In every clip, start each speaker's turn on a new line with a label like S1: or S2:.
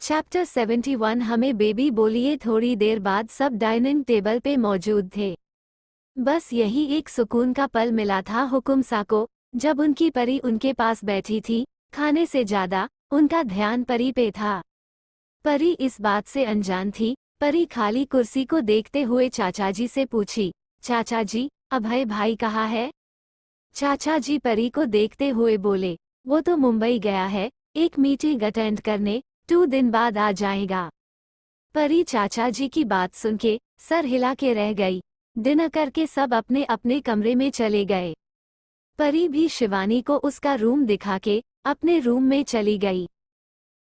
S1: Chapter 71 हमें baby बोलिए। थोड़ी देर बाद सब डाइनिंग टेबल पे मौजूद थे। बस यही एक सुकून का पल मिला था हुकुमसा को, जब उनकी परी उनके पास बैठी थी। खाने से ज्यादा उनका ध्यान परी पे था। परी इस बात से अनजान थी। परी खाली कुर्सी को देखते हुए चाचा जी से पूछी, चाचा जी, अभय भाई कहाँ है? चाचा जी परी को देखते हुए बोले, वो तो मुंबई गया है, एक मीटिंग अटेंड करने, 2 दिन बाद आ जाएगा। परी चाचा जी की बात सुन के सर हिला के रह गई। डिनर करके सब अपने अपने कमरे में चले गए। परी भी शिवानी को उसका रूम दिखा के अपने रूम में चली गई।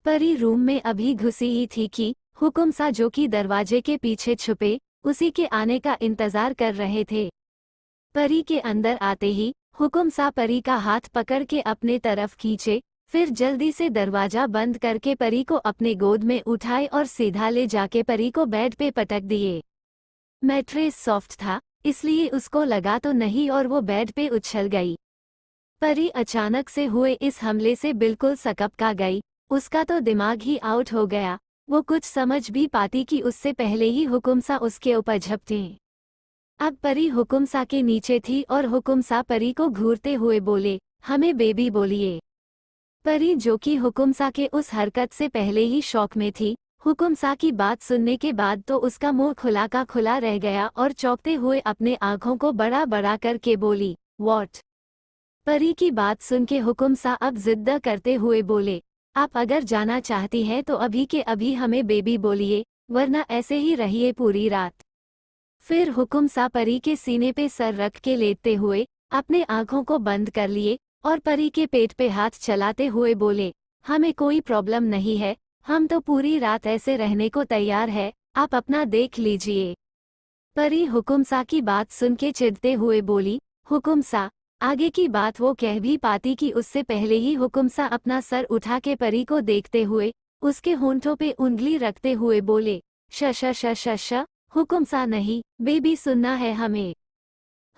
S1: परी रूम में अभी घुसी ही थी कि हुकुमसा, जो कि दरवाजे के पीछे छुपे उसी के आने का इंतजार कर रहे थे। परी के अंदर आते ही हुकुमसा परी का हाथ पकड़ के अपने तरफ खींचे, फिर जल्दी से दरवाजा बंद करके परी को अपने गोद में उठाए और सीधा ले जाके परी को बेड पे पटक दिए। मैट्रेस सॉफ्ट था, इसलिए उसको लगा तो नहीं और वो बेड पे उछल गई। परी अचानक से हुए इस हमले से बिल्कुल सकपका गई। उसका तो दिमाग ही आउट हो गया। वो कुछ समझ भी पाती कि उससे पहले ही हुकुमसा उसके ऊपर झपटे। अब परी हुकुमसा के नीचे थी और हुकुमसा परी को घूरते हुए बोले, हमें बेबी बोलिए। परी, जो कि हुकुमसा के उस हरकत से पहले ही शौक में थी, हुकुमसा की बात सुनने के बाद तो उसका मुंह खुला का खुला रह गया और चौंकते हुए अपने आंखों को बड़ा बड़ा करके बोली, व्हाट? परी की बात सुन के हुकुमसा अब जिद्द करते हुए बोले, आप अगर जाना चाहती हैं तो अभी के अभी हमें बेबी बोलिए, वरना ऐसे ही रहिए पूरी रात। फिर हुकुमसा परी के सीने पे सर रख के लेटते हुए अपने आंखों को बंद कर लिए और परी के पेट पे हाथ चलाते हुए बोले, हमें कोई प्रॉब्लम नहीं है, हम तो पूरी रात ऐसे रहने को तैयार है, आप अपना देख लीजिए। परी हुकुमसा की बात सुन के चिढ़ते हुए बोली, हुकुमसा। आगे की बात वो कह भी पाती कि उससे पहले ही हुकुमसा अपना सर उठा के परी को देखते हुए उसके होंठों पे उंगली रखते हुए बोले, श श श श श, हुकुमसा नहीं, बेबी सुनना है हमें।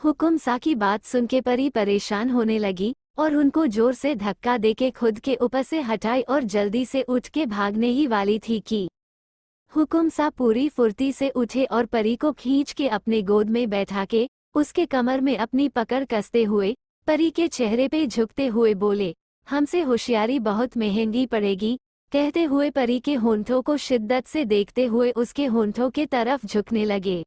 S1: हुकुमसा की बात सुन के परी परेशान होने लगी और उनको जोर से धक्का देके खुद के ऊपर से हटाई और जल्दी से उठ के भागने ही वाली थी कि हुकुमसा पूरी फुर्ती से उठे और परी को खींच के अपने गोद में बैठा के उसके कमर में अपनी पकड़ कसते हुए परी के चेहरे पे झुकते हुए बोले, हमसे होशियारी बहुत महंगी पड़ेगी। कहते हुए परी के होंठों को शिद्दत से देखते हुए उसके होंठों के तरफ झुकने लगे।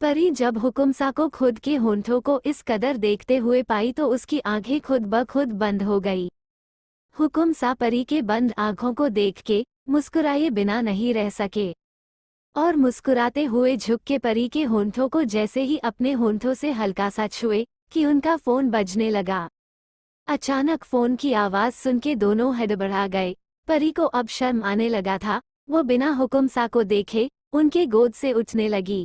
S1: परी जब हुकुमसा को खुद के होंठों को इस कदर देखते हुए पाई तो उसकी आंखें खुद ब खुद बंद हो गई। हुकुमसा परी के बंद आंखों को देख के मुस्कुराए बिना नहीं रह सके और मुस्कुराते हुए झुक के परी के होंठों को जैसे ही अपने होंठों से हल्का सा छुए कि उनका फोन बजने लगा। अचानक फोन की आवाज सुन के दोनों हड़बड़ा गए। परी को अब शर्म आने लगा था। वो बिना हुकुमसा को देखे उनके गोद से उठने लगी।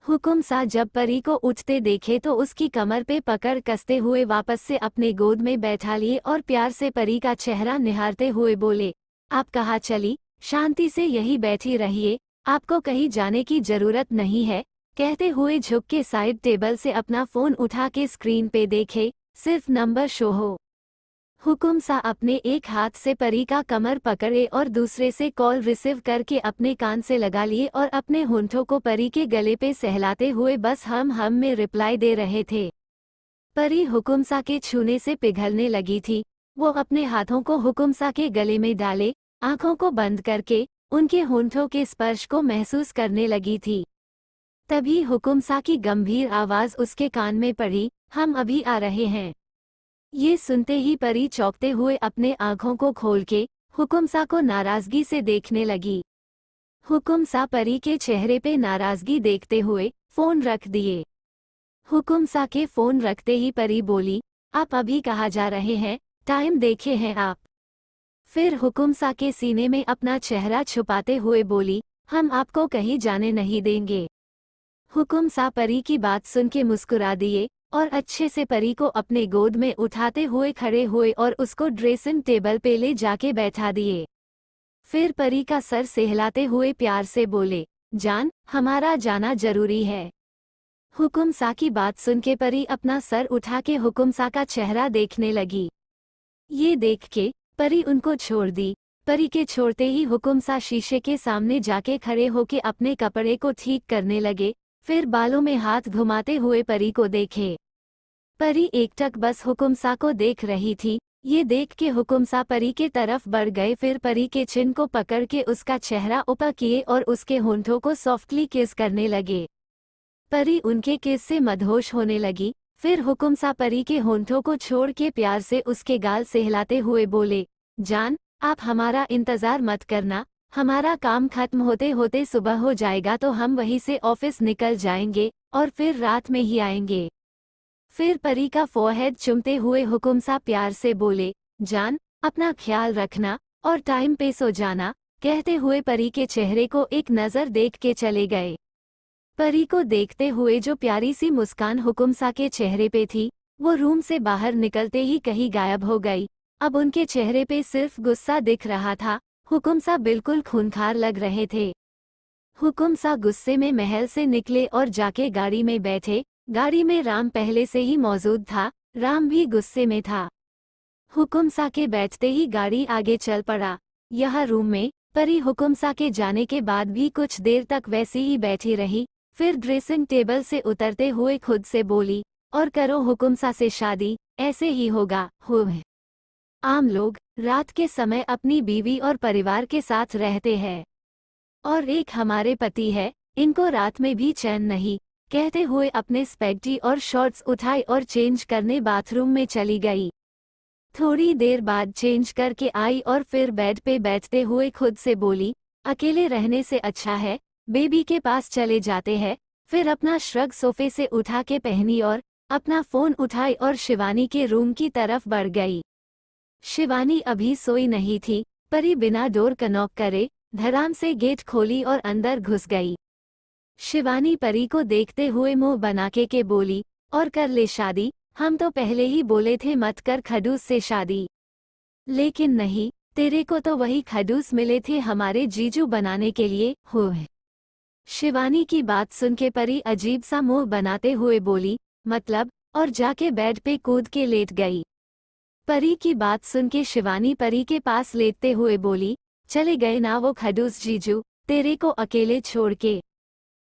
S1: हुकुमसा जब परी को उठते देखे तो उसकी कमर पे पकड़ कसते हुए वापस से अपने गोद में बैठा लिए और प्यार से परी का चेहरा निहारते हुए बोले, आप कहाँ चली? शांति से यही बैठी रहिए, आपको कहीं जाने की जरूरत नहीं है। कहते हुए झुक के साइड टेबल से अपना फोन उठा के स्क्रीन पे देखे, सिर्फ नंबर शो हो। हुकुमसा अपने एक हाथ से परी का कमर पकड़े और दूसरे से कॉल रिसीव करके अपने कान से लगा लिए और अपने होंठों को परी के गले पे सहलाते हुए बस हम में रिप्लाई दे रहे थे। परी हुकुमसा के छूने से पिघलने लगी थी। वो अपने हाथों को हुकुमसा के गले में डाले, आंखों को बंद करके उनके होंठों के स्पर्श को महसूस करने लगी थी। तभी हुकुमसा की गंभीर आवाज उसके कान में पड़ी, हम अभी आ रहे हैं। ये सुनते ही परी चौंकते हुए अपने आंखों को खोल के हुकुमसा को नाराजगी से देखने लगी। हुकुमसा परी के चेहरे पे नाराजगी देखते हुए फोन रख दिए। हुकुमसा के फोन रखते ही परी बोली, आप अभी कहाँ जा रहे हैं? टाइम देखे हैं आप? फिर हुकुमसा के सीने में अपना चेहरा छुपाते हुए बोली, हम आपको कहीं जाने नहीं देंगे। हुकुमसा परी की बात सुन के मुस्कुरा दिए और अच्छे से परी को अपने गोद में उठाते हुए खड़े हुए और उसको ड्रेसिंग टेबल पे ले जाके बैठा दिए। फिर परी का सर सहलाते हुए प्यार से बोले, जान, हमारा जाना जरूरी है। हुकुमसा की बात सुन के परी अपना सर उठा के हुकुमसा का चेहरा देखने लगी। ये देख के परी उनको छोड़ दी। परी के छोड़ते ही हुकुमसा शीशे के सामने जाके खड़े होके अपने कपड़े को ठीक करने लगे, फिर बालों में हाथ घुमाते हुए परी को देखे। परी एकटक बस हुकुमसा को देख रही थी। ये देख के हुकुमसा परी के तरफ बढ़ गए, फिर परी के चिन को पकड़ के उसका चेहरा ऊपर किए और उसके होंठों को सॉफ्टली किस करने लगे। परी उनके किस से मदहोश होने लगी। फिर हुकुमसा परी के होंठों को छोड़ के प्यार से उसके गाल सहलाते हुए बोले, जान, आप हमारा इंतजार मत करना, हमारा काम खत्म होते होते सुबह हो जाएगा तो हम वहीं से ऑफिस निकल जाएंगे और फिर रात में ही आएंगे। फिर परी का फोरहेड चूमते हुए हुकुमसा प्यार से बोले, जान, अपना ख्याल रखना और टाइम पे सो जाना। कहते हुए परी के चेहरे को एक नज़र देख के चले गए। परी को देखते हुए जो प्यारी सी मुस्कान हुकुमसा के चेहरे पे थी, वो रूम से बाहर निकलते ही कहीं गायब हो गई। अब उनके चेहरे पे सिर्फ गुस्सा दिख रहा था। हुकुमसा बिल्कुल खूंखार लग रहे थे। हुकुमसा गुस्से में महल से निकले और जाके गाड़ी में बैठे। गाड़ी में राम पहले से ही मौजूद था। राम भी गुस्से में था। हुकुमसा के बैठते ही गाड़ी आगे चल पड़ा। यह रूम में परी हुकुमसा के जाने के बाद भी कुछ देर तक वैसे ही बैठी रही। फिर ड्रेसिंग टेबल से उतरते हुए खुद से बोली, और करो हुकुमसा से शादी, ऐसे ही होगा। आम लोग रात के समय अपनी बीवी और परिवार के साथ रहते हैं, और एक हमारे पति है, इनको रात में भी चैन नहीं। कहते हुए अपने स्पेगटी और शॉर्ट्स उठाए और चेंज करने बाथरूम में चली गई। थोड़ी देर बाद चेंज करके आई और फिर बेड पे बैठते हुए खुद से बोली, अकेले रहने से अच्छा है बेबी के पास चले जाते हैं। फिर अपना श्रग सोफे से उठा के पहनी और अपना फोन उठाई और शिवानी के रूम की तरफ बढ़ गई। शिवानी अभी सोई नहीं थी। परी बिना डोर का नॉक करे धड़ाम से गेट खोली और अंदर घुस गई। शिवानी परी को देखते हुए मुंह बनाके के बोली, और कर ले शादी, हम तो पहले ही बोले थे मत कर खडूस से शादी। लेकिन नहीं, तेरे को तो वही खडूस मिले थे हमारे जीजू बनाने के लिए। हो शिवानी की बात सुन के परी अजीब सा मुंह बनाते हुए बोली, मतलब, और जाके बेड पे कूद के लेट गई। परी की बात सुन के शिवानी परी के पास लेटते हुए बोली, चले गए ना वो खडूस जीजू तेरे को अकेले छोड़ के।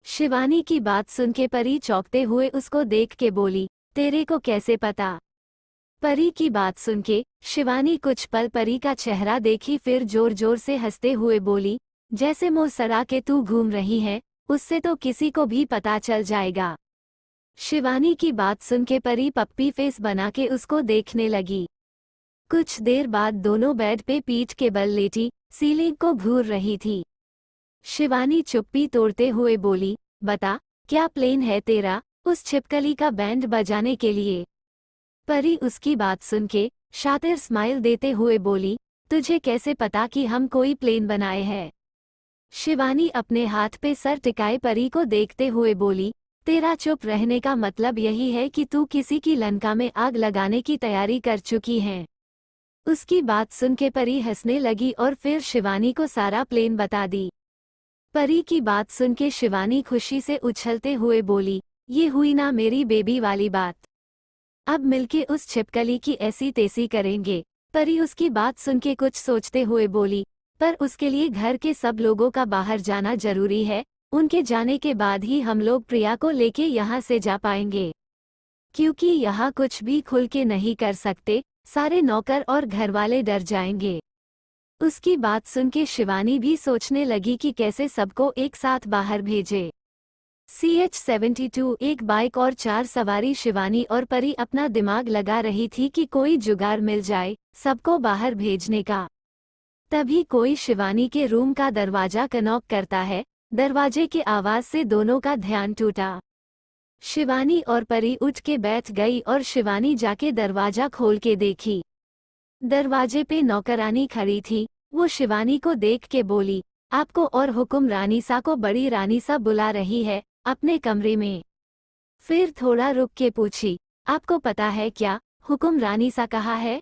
S1: शिवानी की बात सुन के परी चौंकते हुए उसको देख के बोली, तेरे को कैसे पता? परी की बात सुन के शिवानी कुछ पल परी का चेहरा देखी, फिर जोर जोर से हंसते हुए बोली, जैसे मुंह सड़ा के तू घूम रही है, उससे तो किसी को भी पता चल जाएगा। शिवानी की बात सुन के परी पप्पी फेस बना के उसको देखने लगी। कुछ देर बाद दोनों बेड पे पीठ के बल लेटी सीलिंग को घूर रही थी। शिवानी चुप्पी तोड़ते हुए बोली, बता, क्या प्लेन है तेरा उस छिपकली का बैंड बजाने के लिए? परी उसकी बात सुन के शातिर स्माइल देते हुए बोली, तुझे कैसे पता कि हम कोई प्लेन बनाए हैं? शिवानी अपने हाथ पे सर टिकाए परी को देखते हुए बोली, तेरा चुप रहने का मतलब यही है कि तू किसी की लंका में आग लगाने की तैयारी कर चुकी है। उसकी बात सुन के परी हंसने लगी और फिर शिवानी को सारा प्लेन बता दी। परी की बात सुन के शिवानी खुशी से उछलते हुए बोली, ये हुई ना मेरी बेबी वाली बात। अब मिलके उस छिपकली की ऐसी तेसी करेंगे। परी उसकी बात सुन के कुछ सोचते हुए बोली, पर उसके लिए घर के सब लोगों का बाहर जाना जरूरी है। उनके जाने के बाद ही हम लोग प्रिया को लेके यहाँ से जा पाएंगे, क्योंकि यहाँ कुछ भी खुल के नहीं कर सकते, सारे नौकर और घरवाले डर जाएंगे। उसकी बात सुन के शिवानी भी सोचने लगी कि कैसे सबको एक साथ बाहर भेजे। CH-72 एक बाइक और 4 सवारी शिवानी और परी अपना दिमाग लगा रही थी कि कोई जुगाड़ मिल जाए सबको बाहर भेजने का। तभी कोई शिवानी के रूम का दरवाजा नॉक करता है। दरवाजे के आवाज से दोनों का ध्यान टूटा। शिवानी और परी उठ के बैठ गई और शिवानी जाके दरवाजा खोल के देखी। दरवाजे पे नौकरानी खड़ी थी। वो शिवानी को देख के बोली, आपको और हुकुम रानी सा को बड़ी रानी सा बुला रही है अपने कमरे में। फिर थोड़ा रुक के पूछी, आपको पता है क्या हुकुम रानी सा कहाँ है?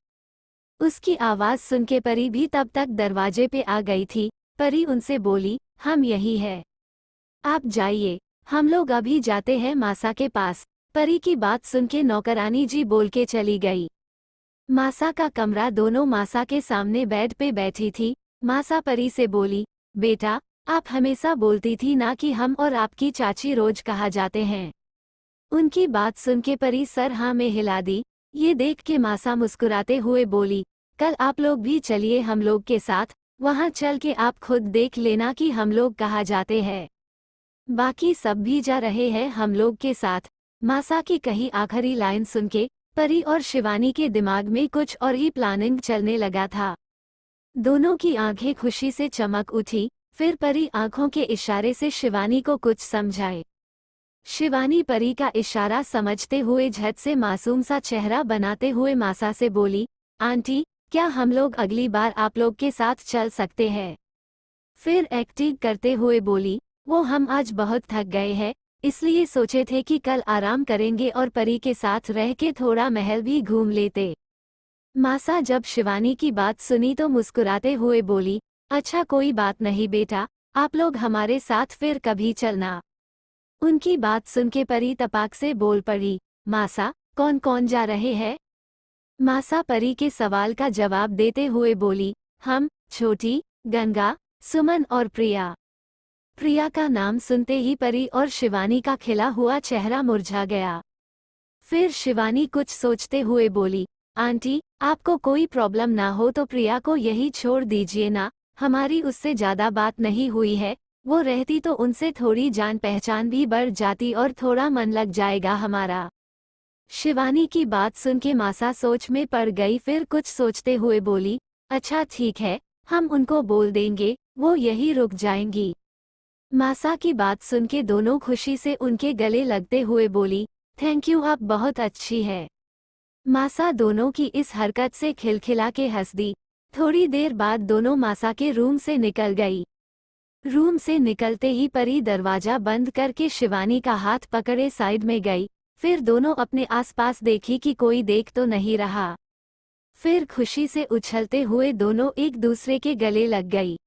S1: उसकी आवाज सुन के परी भी तब तक दरवाजे पे आ गई थी। परी उनसे बोली, हम यही है, आप जाइए, हम लोग अभी जाते हैं मासा के पास। परी की बात सुन के नौकरानी जी बोल के चली गई। मासा का कमरा दोनों मासा के सामने बेड पे बैठी थी। मासा परी से बोली, बेटा, आप हमेशा बोलती थी ना कि हम और आपकी चाची रोज कहा जाते हैं। उनकी बात सुन के परी सर हाँ में हिला दी। ये देख के मासा मुस्कुराते हुए बोली, कल आप लोग भी चलिए हम लोग के साथ, वहाँ चल के आप खुद देख लेना कि हम लोग कहाँ जाते हैं। बाकी सब भी जा रहे हैं हम लोग के साथ। मासा की कही आखिरी लाइन सुन के परी और शिवानी के दिमाग में कुछ और ही प्लानिंग चलने लगा था। दोनों की आंखें खुशी से चमक उठी। फिर परी आंखों के इशारे से शिवानी को कुछ समझाए। शिवानी परी का इशारा समझते हुए झट से मासूम सा चेहरा बनाते हुए मासा से बोली, आंटी, क्या हम लोग अगली बार आप लोग के साथ चल सकते हैं? फिर एक्टिंग करते हुए बोली, वो हम आज बहुत थक गए हैं, इसलिए सोचे थे कि कल आराम करेंगे और परी के साथ रह के थोड़ा महल भी घूम लेते। मासा जब शिवानी की बात सुनी तो मुस्कुराते हुए बोली, अच्छा कोई बात नहीं बेटा, आप लोग हमारे साथ फिर कभी चलना। उनकी बात सुन के परी तपाक से बोल पड़ी, मासा, कौन कौन जा रहे हैं? मासा परी के सवाल का जवाब देते हुए बोली, हम, छोटी, गंगा, सुमन और प्रिया। प्रिया का नाम सुनते ही परी और शिवानी का खिला हुआ चेहरा मुरझा गया। फिर शिवानी कुछ सोचते हुए बोली, आंटी, आपको कोई प्रॉब्लम ना हो तो प्रिया को यही छोड़ दीजिए ना, हमारी उससे ज्यादा बात नहीं हुई है, वो रहती तो उनसे थोड़ी जान पहचान भी बढ़ जाती और थोड़ा मन लग जाएगा हमारा। शिवानी की बात सुन के मासा सोच में पड़ गई। फिर कुछ सोचते हुए बोली, अच्छा ठीक है, हम उनको बोल देंगे, वो यही रुक जाएंगी। मासा की बात सुन के दोनों खुशी से उनके गले लगते हुए बोली, थैंक यू, आप बहुत अच्छी है। मासा दोनों की इस हरकत से खिलखिला के हंस दी। थोड़ी देर बाद दोनों मासा के रूम से निकल गई। रूम से निकलते ही परी दरवाजा बंद करके शिवानी का हाथ पकड़े साइड में गई। फिर दोनों अपने आसपास देखी कि कोई देख तो नहीं रहा। फिर खुशी से उछलते हुए दोनों एक दूसरे के गले लग गई।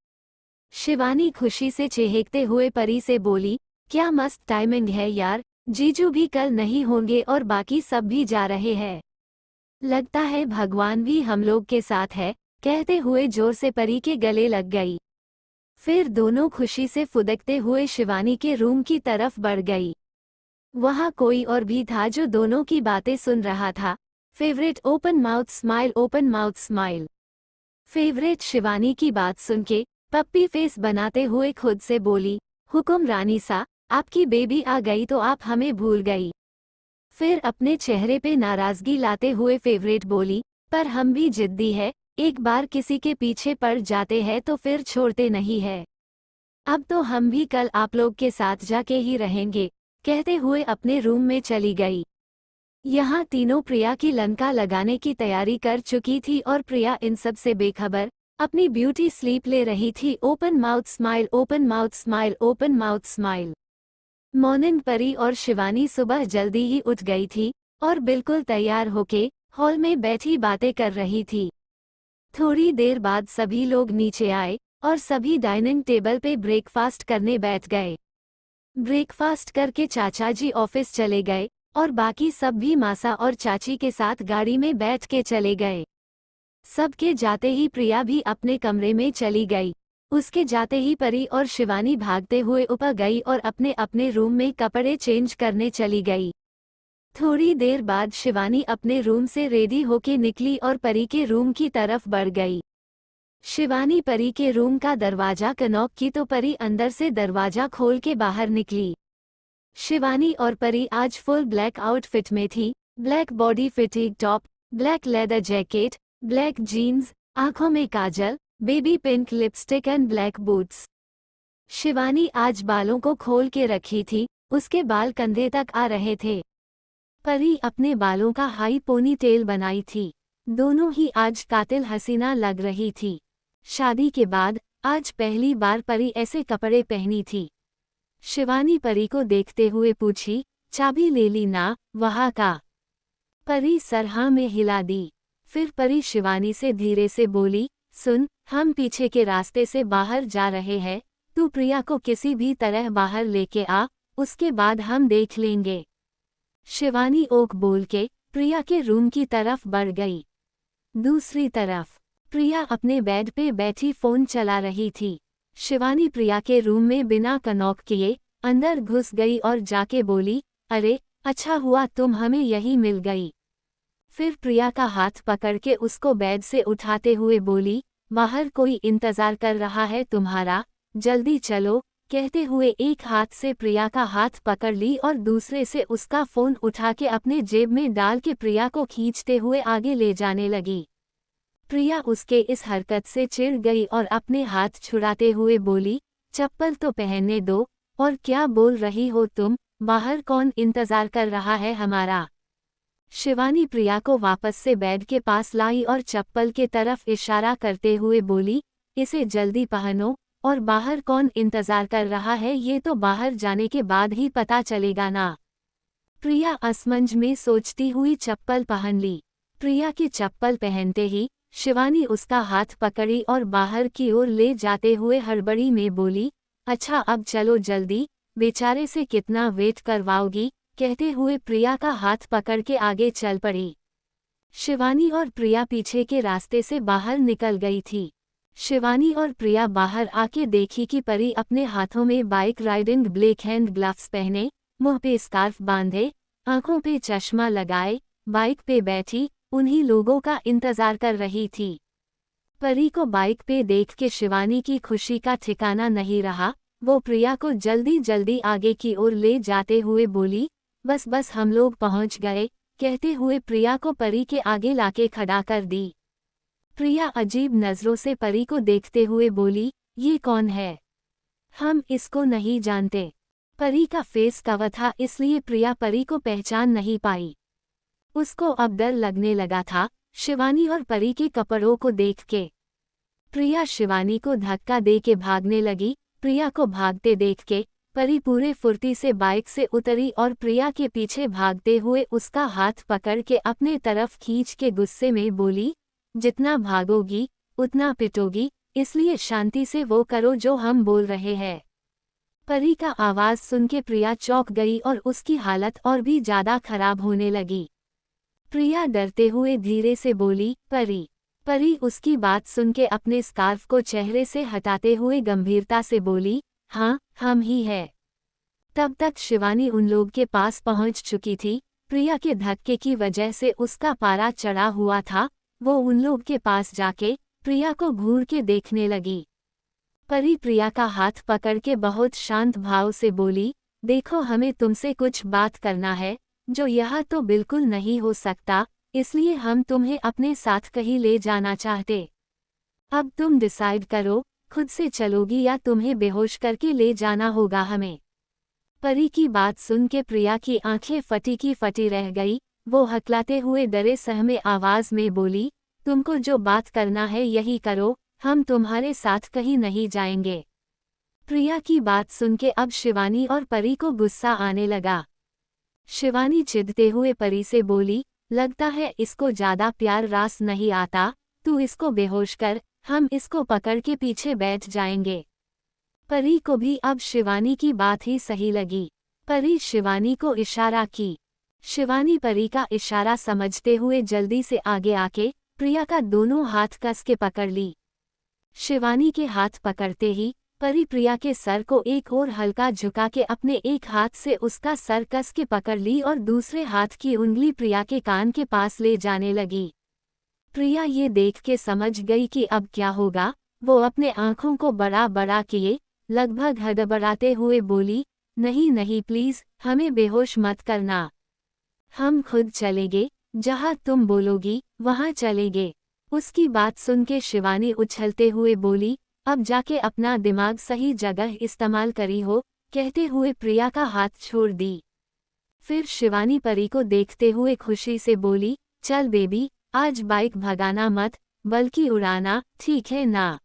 S1: शिवानी खुशी से चेहकते हुए परी से बोली, क्या मस्त टाइमिंग है यार, जीजू भी कल नहीं होंगे और बाकी सब भी जा रहे हैं। लगता है भगवान भी हम लोग के साथ है, कहते हुए जोर से परी के गले लग गई। फिर दोनों खुशी से फुदकते हुए शिवानी के रूम की तरफ बढ़ गई। वहाँ कोई और भी था जो दोनों की बातें सुन रहा था। Favourite open mouth smile, open mouth smile. Favourite Shivani की बात सुन के पप्पी फेस बनाते हुए खुद से बोली, हुकुम रानी सा, आपकी बेबी आ गई तो आप हमें भूल गई। फिर अपने चेहरे पे नाराजगी लाते हुए फेवरेट बोली, पर हम भी जिद्दी है, एक बार किसी के पीछे पड़ जाते हैं तो फिर छोड़ते नहीं है। अब तो हम भी कल आप लोग के साथ जाके ही रहेंगे, कहते हुए अपने रूम में चली गई। यहाँ तीनों प्रिया की लंका लगाने की तैयारी कर चुकी थी और प्रिया इन सब से बेखबर अपनी ब्यूटी स्लीप ले रही थी। Open mouth smile, open mouth smile, open mouth smile. Morning परी और शिवानी सुबह जल्दी ही उठ गई थी और बिल्कुल तैयार होके हॉल में बैठी बातें कर रही थी। थोड़ी देर बाद सभी लोग नीचे आए और सभी डाइनिंग टेबल पे ब्रेकफास्ट करने बैठ गए। ब्रेकफास्ट करके चाचा जी ऑफिस चले गए और बाकी सब भी मासा और चाची के साथ गाड़ी में बैठ के चले गए। सबके जाते ही प्रिया भी अपने कमरे में चली गई। उसके जाते ही परी और शिवानी भागते हुए ऊपर गई और अपने अपने रूम में कपड़े चेंज करने चली गई। थोड़ी देर बाद शिवानी अपने रूम से रेडी होके निकली और परी के रूम की तरफ बढ़ गई। शिवानी परी के रूम का दरवाजा नॉक की तो परी अंदर से दरवाजा खोल के बाहर निकली। शिवानी और परी आज फुल ब्लैक आउटफिट में थी। Black body fitting top, black leather jacket, black jeans, आंखों में kajal, baby pink lipstick and black boots. Shivani आज बालों को खोल के रखी थी, उसके बाल कंधे तक आ रहे थे। परी अपने बालों का हाई पोनी टेल बनाई थी। दोनों ही आज कातिल हसीना लग रही थी। शादी के बाद आज पहली बार परी ऐसे कपड़े पहनी थी। शिवानी परी को देखते हुए पूछी, चाबी ले ली ना वहाँ का? परी सरहा में हिला दी। फिर परी शिवानी से धीरे से बोली, सुन, हम पीछे के रास्ते से बाहर जा रहे हैं, तू प्रिया को किसी भी तरह बाहर लेके आ, उसके बाद हम देख लेंगे। शिवानी ओक बोल के प्रिया के रूम की तरफ बढ़ गई। दूसरी तरफ प्रिया अपने बेड पे बैठी फोन चला रही थी। शिवानी प्रिया के रूम में बिना नॉक किए अंदर घुस गई और जाके बोली, अरे अच्छा हुआ तुम हमें यही मिल गई। फिर प्रिया का हाथ पकड़ के उसको बेड से उठाते हुए बोली, बाहर कोई इंतजार कर रहा है तुम्हारा, जल्दी चलो। कहते हुए एक हाथ से प्रिया का हाथ पकड़ ली और दूसरे से उसका फोन उठा के अपने जेब में डाल के प्रिया को खींचते हुए आगे ले जाने लगी। प्रिया उसके इस हरकत से चिढ़ गई और अपने हाथ छुड़ाते हुए बोली, चप्पल तो पहनने दो, और क्या बोल रही हो तुम, बाहर कौन इंतजार कर रहा है हमारा। शिवानी प्रिया को वापस से बेड के पास लाई और चप्पल के तरफ इशारा करते हुए बोली, इसे जल्दी पहनो, और बाहर कौन इंतजार कर रहा है ये तो बाहर जाने के बाद ही पता चलेगा ना। प्रिया असमंज में सोचती हुई चप्पल पहन ली। प्रिया की चप्पल पहनते ही शिवानी उसका हाथ पकड़ी और बाहर की ओर ले जाते हुए हड़बड़ी में बोली, अच्छा अब चलो जल्दी, बेचारे से कितना वेट करवाओगी। कहते हुए प्रिया का हाथ पकड़ के आगे चल पड़ी। शिवानी और प्रिया पीछे के रास्ते से बाहर निकल गई थी। शिवानी और प्रिया बाहर आके देखी कि परी अपने हाथों में bike riding black hand gloves पहने, मुंह पे स्कार्फ बांधे, आंखों पे चश्मा लगाए, बाइक पे बैठी उन्हीं लोगों का इंतजार कर रही थी। परी को बाइक पे देख के शिवानी की खुशी का ठिकाना नहीं रहा। वो प्रिया को जल्दी जल्दी आगे की ओर ले जाते हुए बोली, बस बस हम लोग पहुंच गए। कहते हुए प्रिया को परी के आगे लाके खड़ा कर दी। प्रिया अजीब नजरों से परी को देखते हुए बोली, ये कौन है, हम इसको नहीं जानते। परी का फेस कवर था इसलिए प्रिया परी को पहचान नहीं पाई। उसको अब डर लगने लगा था शिवानी और परी के कपड़ों को देख के। प्रिया शिवानी को धक्का दे के भागने लगी। प्रिया को भागते देख के परी पूरे फुर्ती से बाइक से उतरी और प्रिया के पीछे भागते हुए उसका हाथ पकड़ के अपने तरफ खींच के गुस्से में बोली, जितना भागोगी उतना पिटोगी, इसलिए शांति से वो करो जो हम बोल रहे हैं। परी का आवाज सुन के प्रिया चौंक गई और उसकी हालत और भी ज्यादा खराब होने लगी। प्रिया डरते हुए धीरे से बोली, परी। परी उसकी बात सुन के अपने स्कार्फ को चेहरे से हटाते हुए गंभीरता से बोली, हाँ हम ही है। तब तक शिवानी उन लोग के पास पहुंच चुकी थी। प्रिया के धक्के की वजह से उसका पारा चढ़ा हुआ था। वो उन लोग के पास जाके प्रिया को घूर के देखने लगी। परी प्रिया का हाथ पकड़ के बहुत शांत भाव से बोली, देखो हमें तुमसे कुछ बात करना है, जो यह तो बिल्कुल नहीं हो सकता, इसलिए हम तुम्हें अपने साथ कहीं ले जाना चाहते। अब तुम डिसाइड करो, खुद से चलोगी या तुम्हें बेहोश करके ले जाना होगा हमें। परी की बात सुन के प्रिया की आंखें फटी की फटी रह गई। वो हकलाते हुए डरे सहमे आवाज में बोली, तुमको जो बात करना है यही करो, हम तुम्हारे साथ कहीं नहीं जाएंगे। प्रिया की बात सुन के अब शिवानी और परी को गुस्सा आने लगा। शिवानी चिढ़ते हुए परी से बोली, लगता है इसको ज्यादा प्यार रास नहीं आता, तू इसको बेहोश कर, हम इसको पकड़ के पीछे बैठ जाएंगे। परी को भी अब शिवानी की बात ही सही लगी। परी शिवानी को इशारा की। शिवानी परी का इशारा समझते हुए जल्दी से आगे आके प्रिया का दोनों हाथ कस के पकड़ ली। शिवानी के हाथ पकड़ते ही परी प्रिया के सर को एक और हल्का झुका के अपने एक हाथ से उसका सर कस के पकड़ ली और दूसरे हाथ की उंगली प्रिया के कान के पास ले जाने लगी। प्रिया ये देख के समझ गई कि अब क्या होगा। वो अपने आंखों को बड़ा बड़ा किए लगभग हड़बड़ाते हुए बोली, नहीं नहीं प्लीज, हमें बेहोश मत करना, हम खुद चलेंगे, जहाँ तुम बोलोगी वहाँ चलेंगे। उसकी बात सुन के शिवानी उछलते हुए बोली, अब जाके अपना दिमाग सही जगह इस्तेमाल करी हो। कहते हुए प्रिया का हाथ छोड़ दी। फिर शिवानी परी को देखते हुए खुशी से बोली, चल बेबी, आज बाइक भगाना मत बल्कि उड़ाना, ठीक है ना।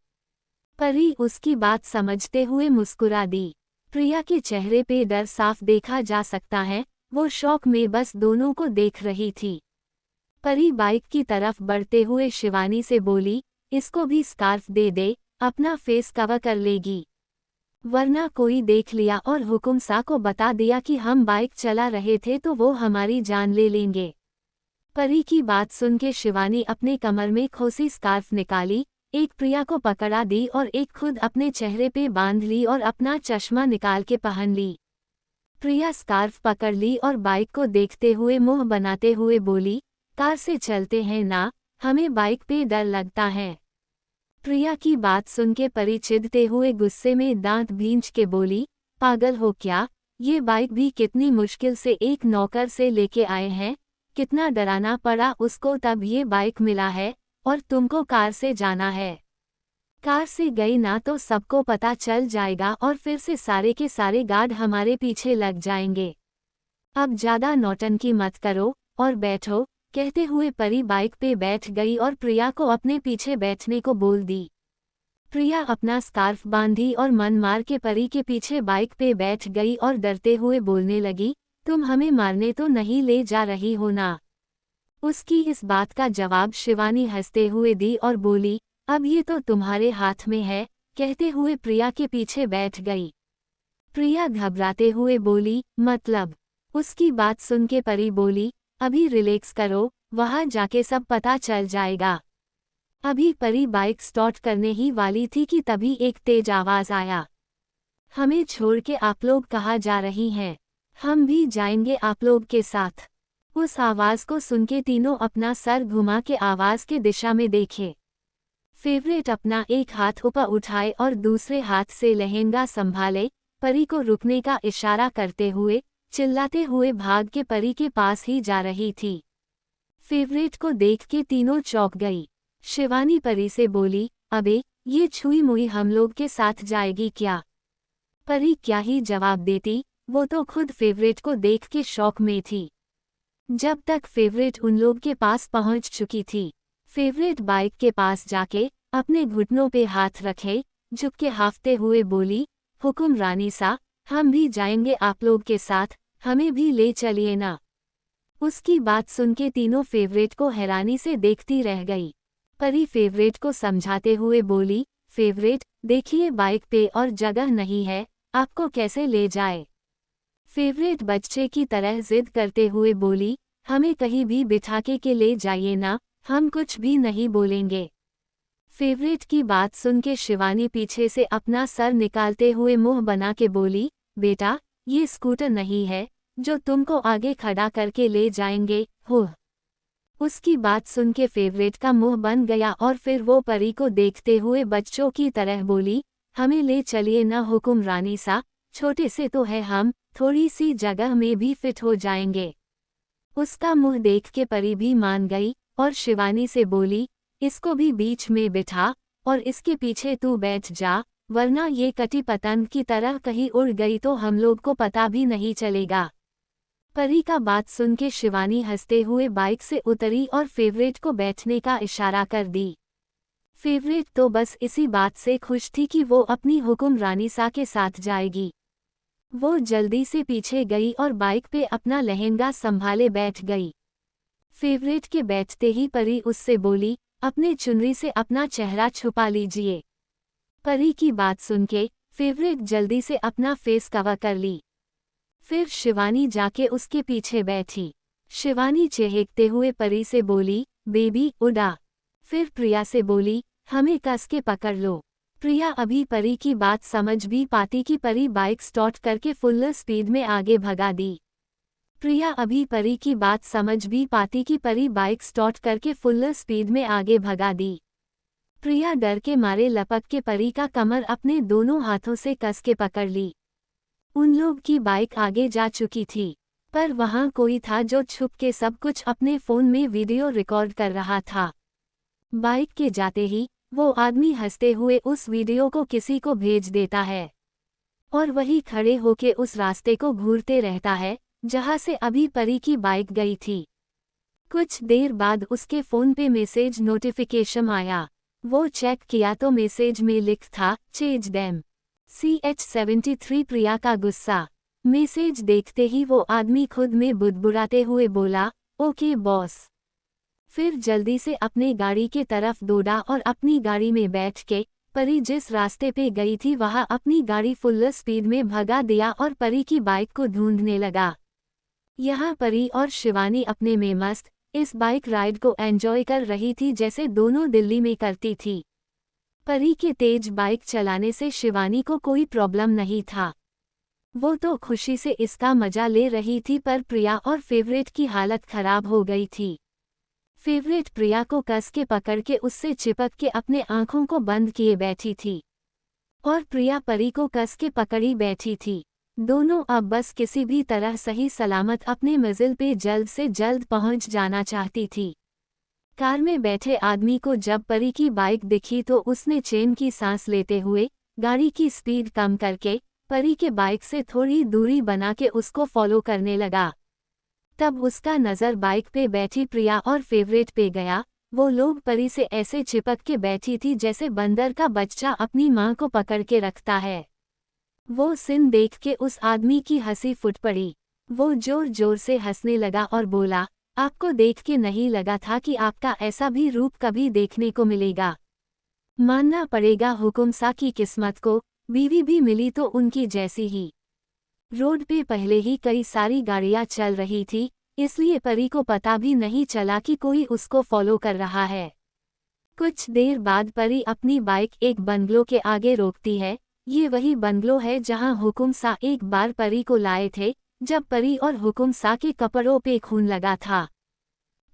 S1: परी उसकी बात समझते हुए मुस्कुरा दी। प्रिया के चेहरे पे डर साफ देखा जा सकता है। वो शौक में बस दोनों को देख रही थी। परी बाइक की तरफ बढ़ते हुए शिवानी से बोली, इसको भी स्कार्फ दे दे, अपना फेस कवर कर लेगी, वरना कोई देख लिया और हुकुमसा को बता दिया कि हम बाइक चला रहे थे तो वो हमारी जान ले लेंगे। परी की बात सुन के शिवानी अपने कमर में खोसी स्कार्फ निकाली, एक प्रिया को पकड़ा दी और एक खुद अपने चेहरे पे बांध ली और अपना चश्मा निकाल के पहन ली। प्रिया स्कार्फ पकड़ ली और बाइक को देखते हुए मुंह बनाते हुए बोली, कार से चलते हैं ना, हमें बाइक पे डर लगता है। प्रिया की बात सुन के परी चिढ़ते हुए गुस्से में दांत भींच के बोली, पागल हो क्या, ये बाइक भी कितनी मुश्किल से एक नौकर से लेके आए हैं, कितना डराना पड़ा उसको तब ये बाइक मिला है, और तुमको कार से जाना है। कार से गई ना तो सबको पता चल जाएगा और फिर से सारे के सारे गार्ड हमारे पीछे लग जाएंगे। अब ज्यादा नौटंकी मत करो और बैठो, कहते हुए परी बाइक पे बैठ गई और प्रिया को अपने पीछे बैठने को बोल दी। प्रिया अपना स्कार्फ बांधी और मन मार के परी के पीछे बाइक पे बैठ गई और डरते हुए बोलने लगी, तुम हमें मारने तो नहीं ले जा रही हो ना। उसकी इस बात का जवाब शिवानी हंसते हुए दी और बोली, अब ये तो तुम्हारे हाथ में है, कहते हुए प्रिया के पीछे बैठ गई। प्रिया घबराते हुए बोली, मतलब? उसकी बात सुन के परी बोली, अभी रिलैक्स करो, वहां जाके सब पता चल जाएगा। अभी परी बाइक स्टार्ट करने ही वाली थी कि तभी एक तेज आवाज आया, हमें छोड़ के आप लोग कहाँ जा रही हैं? हम भी जाएंगे आप लोग के साथ। उस आवाज को सुन के तीनों अपना सर घुमा के आवाज के दिशा में देखे। फेवरेट अपना एक हाथ ऊपर उठाए और दूसरे हाथ से लहंगा संभाले, परी को रुकने का इशारा करते हुए चिल्लाते हुए भाग के परी के पास ही जा रही थी। फेवरेट को देख के तीनों चौंक गई। शिवानी परी से बोली, अबे ये छुई मुई हम लोग के साथ जाएगी क्या? परी क्या ही जवाब देती, वो तो खुद फेवरेट को देख के शौक में थी। जब तक फेवरेट उन लोग के पास पहुंच चुकी थी, फेवरेट बाइक के पास जाके अपने घुटनों पे हाथ रखे, झुक के हाफते हुए बोली, हुकुम रानी सा, हम भी जाएंगे आप लोग के साथ, हमें भी ले चलिए ना। उसकी बात सुन के तीनों फेवरेट को हैरानी से देखती रह गई। परी फेवरेट को समझाते हुए बोली, फेवरेट देखिए बाइक पे और जगह नहीं है, आपको कैसे ले जाए? फेवरेट बच्चे की तरह जिद करते हुए बोली, हमें कहीं भी बिठा के ले जाइए ना, हम कुछ भी नहीं बोलेंगे। फेवरेट की बात सुन के शिवानी पीछे से अपना सर निकालते हुए मुंह बना के बोली, बेटा ये स्कूटर नहीं है जो तुमको आगे खड़ा करके ले जाएंगे हो। उसकी बात सुन के फेवरेट का मुंह बन गया और फिर वो परी को देखते हुए बच्चों की तरह बोली, हमें ले चलिए ना हुकुम रानी सा, छोटे से तो है हम, थोड़ी सी जगह में भी फिट हो जाएंगे। उसका मुंह देख के परी भी मान गई और शिवानी से बोली, इसको भी बीच में बिठा और इसके पीछे तू बैठ जा, वरना ये कटी पतंग की तरह कहीं उड़ गई तो हम लोग को पता भी नहीं चलेगा। परी का बात सुन के शिवानी हंसते हुए बाइक से उतरी और फेवरेट को बैठने का इशारा कर दी। फेवरेट तो बस इसी बात से खुश थी कि वो अपनी हुकुम रानी सा के साथ जाएगी। वो जल्दी से पीछे गई और बाइक पे अपना लहंगा संभाले बैठ गई। फेवरेट के बैठते ही परी उससे बोली, अपने चुनरी से अपना चेहरा छुपा लीजिए। परी की बात सुन के फेवरेट जल्दी से अपना फेस कवर कर ली। फिर शिवानी जाके उसके पीछे बैठी। शिवानी चहकते हुए परी से बोली, बेबी उड़ा। फिर प्रिया से बोली, हमें कस के पकड़ लो। प्रिया अभी परी की बात समझ भी पाती कि परी बाइक स्टार्ट करके फुल स्पीड में आगे भगा दी। प्रिया अभी परी की बात समझ भी पाती कि परी बाइक स्टार्ट करके फुल स्पीड में आगे भगा दी। प्रिया डर के मारे लपक के परी का कमर अपने दोनों हाथों से कस के पकड़ ली। उन लोग की बाइक आगे जा चुकी थी, पर वहां कोई था जो छुप के सब कुछ अपने फोन में वीडियो रिकॉर्ड कर रहा था। बाइक के जाते ही वो आदमी हंसते हुए उस वीडियो को किसी को भेज देता है और वही खड़े होके उस रास्ते को घूरते रहता है जहां से अभी परी की बाइक गई थी। कुछ देर बाद उसके फोन पे मैसेज नोटिफिकेशन आया। वो चेक किया तो मैसेज में लिख था, चेंज देम CH73। प्रिया का गुस्सा। मैसेज देखते ही वो आदमी खुद में बुदबुदाते हुए बोला, ओके बॉस। फिर जल्दी से अपने गाड़ी के तरफ दौड़ा और अपनी गाड़ी में बैठ के परी जिस रास्ते पे गई थी वहां अपनी गाड़ी फुल स्पीड में भगा दिया और परी की बाइक को ढूंढने लगा। यहाँ परी और शिवानी अपने में मस्त इस बाइक राइड को एंजॉय कर रही थी जैसे दोनों दिल्ली में करती थी। परी के तेज बाइक चलाने से शिवानी को कोई प्रॉब्लम नहीं था। वो तो खुशी से इसका मजा ले रही थी, पर प्रिया और फेवरेट की हालत खराब हो गई थी। फेवरेट प्रिया को कस के पकड़ के उससे चिपक के अपने आंखों को बंद किए बैठी थी और प्रिया परी को कस के पकड़ी बैठी थी। दोनों अब बस किसी भी तरह सही सलामत अपने मंजिल पे जल्द से जल्द पहुंच जाना चाहती थी। कार में बैठे आदमी को जब परी की बाइक दिखी तो उसने चैन की सांस लेते हुए गाड़ी की स्पीड कम करके परी के बाइक से थोड़ी दूरी बना के उसको फॉलो करने लगा। तब उसका नज़र बाइक पे बैठी प्रिया और फेवरेट पे गया। वो लोग परी से ऐसे चिपक के बैठी थी जैसे बंदर का बच्चा अपनी माँ को पकड़ के रखता है। वो सीन देख के उस आदमी की हंसी फूट पड़ी। वो जोर जोर से हंसने लगा और बोला, आपको देख के नहीं लगा था कि आपका ऐसा भी रूप कभी देखने को मिलेगा। मानना पड़ेगा हुकुम सा की किस्मत को, बीवी भी मिली तो उनकी जैसी ही। रोड पे पहले ही कई सारी गाड़ियां चल रही थी, इसलिए परी को पता भी नहीं चला कि कोई उसको फॉलो कर रहा है। कुछ देर बाद परी अपनी बाइक एक बंगलो के आगे रोकती है। ये वही बंगलो है जहां हुकुम सा एक बार परी को लाए थे, जब परी और हुकुम सा के कपड़ों पे खून लगा था।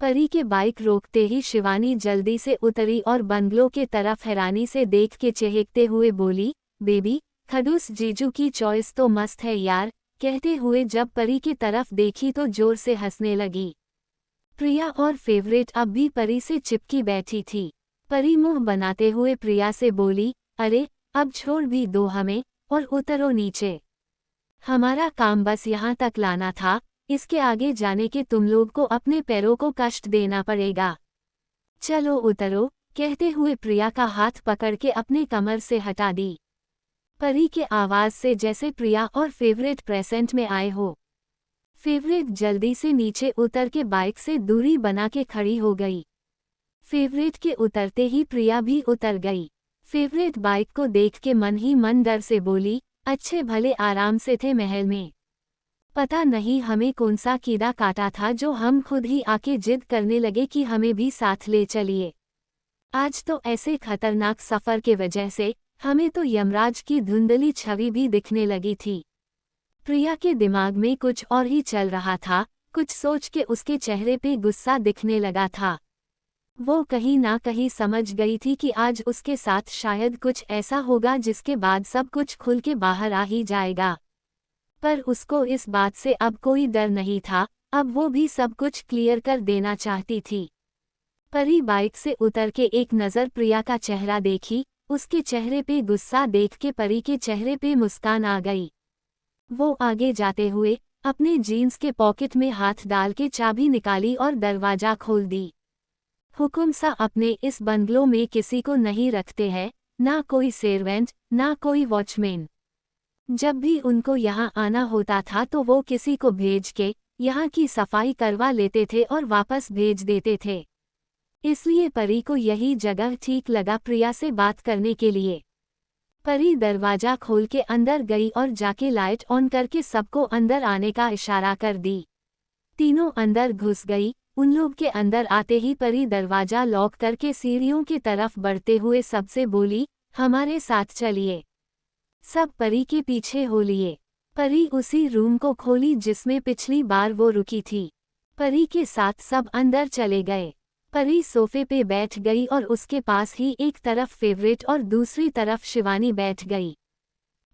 S1: परी के बाइक रोकते ही शिवानी जल्दी से उतरी और बंगलो के तरफ हैरानी से देख के चहकते हुए बोली, बेबी, खड़ूस जीजू की चॉइस तो मस्त है यार। कहते हुए जब परी की तरफ देखी तो जोर से हंसने लगी। प्रिया और फेवरेट अब भी परी से चिपकी बैठी थी। परी मुंह बनाते हुए प्रिया से बोली, अरे अब छोड़ भी दो हमें और उतरो नीचे। हमारा काम बस यहाँ तक लाना था, इसके आगे जाने के तुम लोग को अपने पैरों को कष्ट देना पड़ेगा। चलो उतरो। कहते हुए प्रिया का हाथ पकड़ के अपने कमर से हटा दी। परी के आवाज से जैसे प्रिया और फेवरेट प्रेजेंट में आए हो। फेवरेट जल्दी से नीचे उतर के बाइक से दूरी बना के खड़ी हो गई। फेवरेट के उतरते ही प्रिया भी उतर गई। फेवरेट बाइक को देख के मन ही मन डर से बोली, अच्छे भले आराम से थे महल में। पता नहीं हमें कौन सा कीड़ा काटा था जो हम खुद ही आके जिद करने लगे कि हमें भी साथ ले चलिए। आज तो ऐसे खतरनाक सफर के वजह से हमें तो यमराज की धुंधली छवि भी दिखने लगी थी। प्रिया के दिमाग में कुछ और ही चल रहा था। कुछ सोच के उसके चेहरे पे गुस्सा दिखने लगा था। वो कहीं ना कहीं समझ गई थी कि आज उसके साथ शायद कुछ ऐसा होगा जिसके बाद सब कुछ खुल के बाहर आ ही जाएगा। पर उसको इस बात से अब कोई डर नहीं था। अब वो भी सब कुछ क्लियर कर देना चाहती थी। परी बाइक से उतर के एक नज़र प्रिया का चेहरा देखी। उसके चेहरे पे गुस्सा देख के परी के चेहरे पे मुस्कान आ गई। वो आगे जाते हुए अपने जीन्स के पॉकेट में हाथ डाल के चाबी निकाली और दरवाजा खोल दी। हुकुम सा अपने इस बंगलो में किसी को नहीं रखते हैं, ना कोई सर्वेंट, ना कोई वॉचमैन। जब भी उनको यहाँ आना होता था तो वो किसी को भेज के यहाँ की सफाई करवा लेते थे और वापस भेज देते थे। इसलिए परी को यही जगह ठीक लगा प्रिया से बात करने के लिए। परी दरवाजा खोल के अंदर गई और जाके लाइट ऑन करके सबको अंदर आने का इशारा कर दी। तीनों अंदर घुस गई। उन लोग के अंदर आते ही परी दरवाजा लॉक करके सीढ़ियों की तरफ बढ़ते हुए सबसे बोली, हमारे साथ चलिए। सब परी के पीछे हो लिए। परी उसी रूम को खोली जिसमें पिछली बार वो रुकी थी। परी के साथ सब अंदर चले गए। परी सोफे पे बैठ गई और उसके पास ही एक तरफ फेवरेट और दूसरी तरफ शिवानी बैठ गई।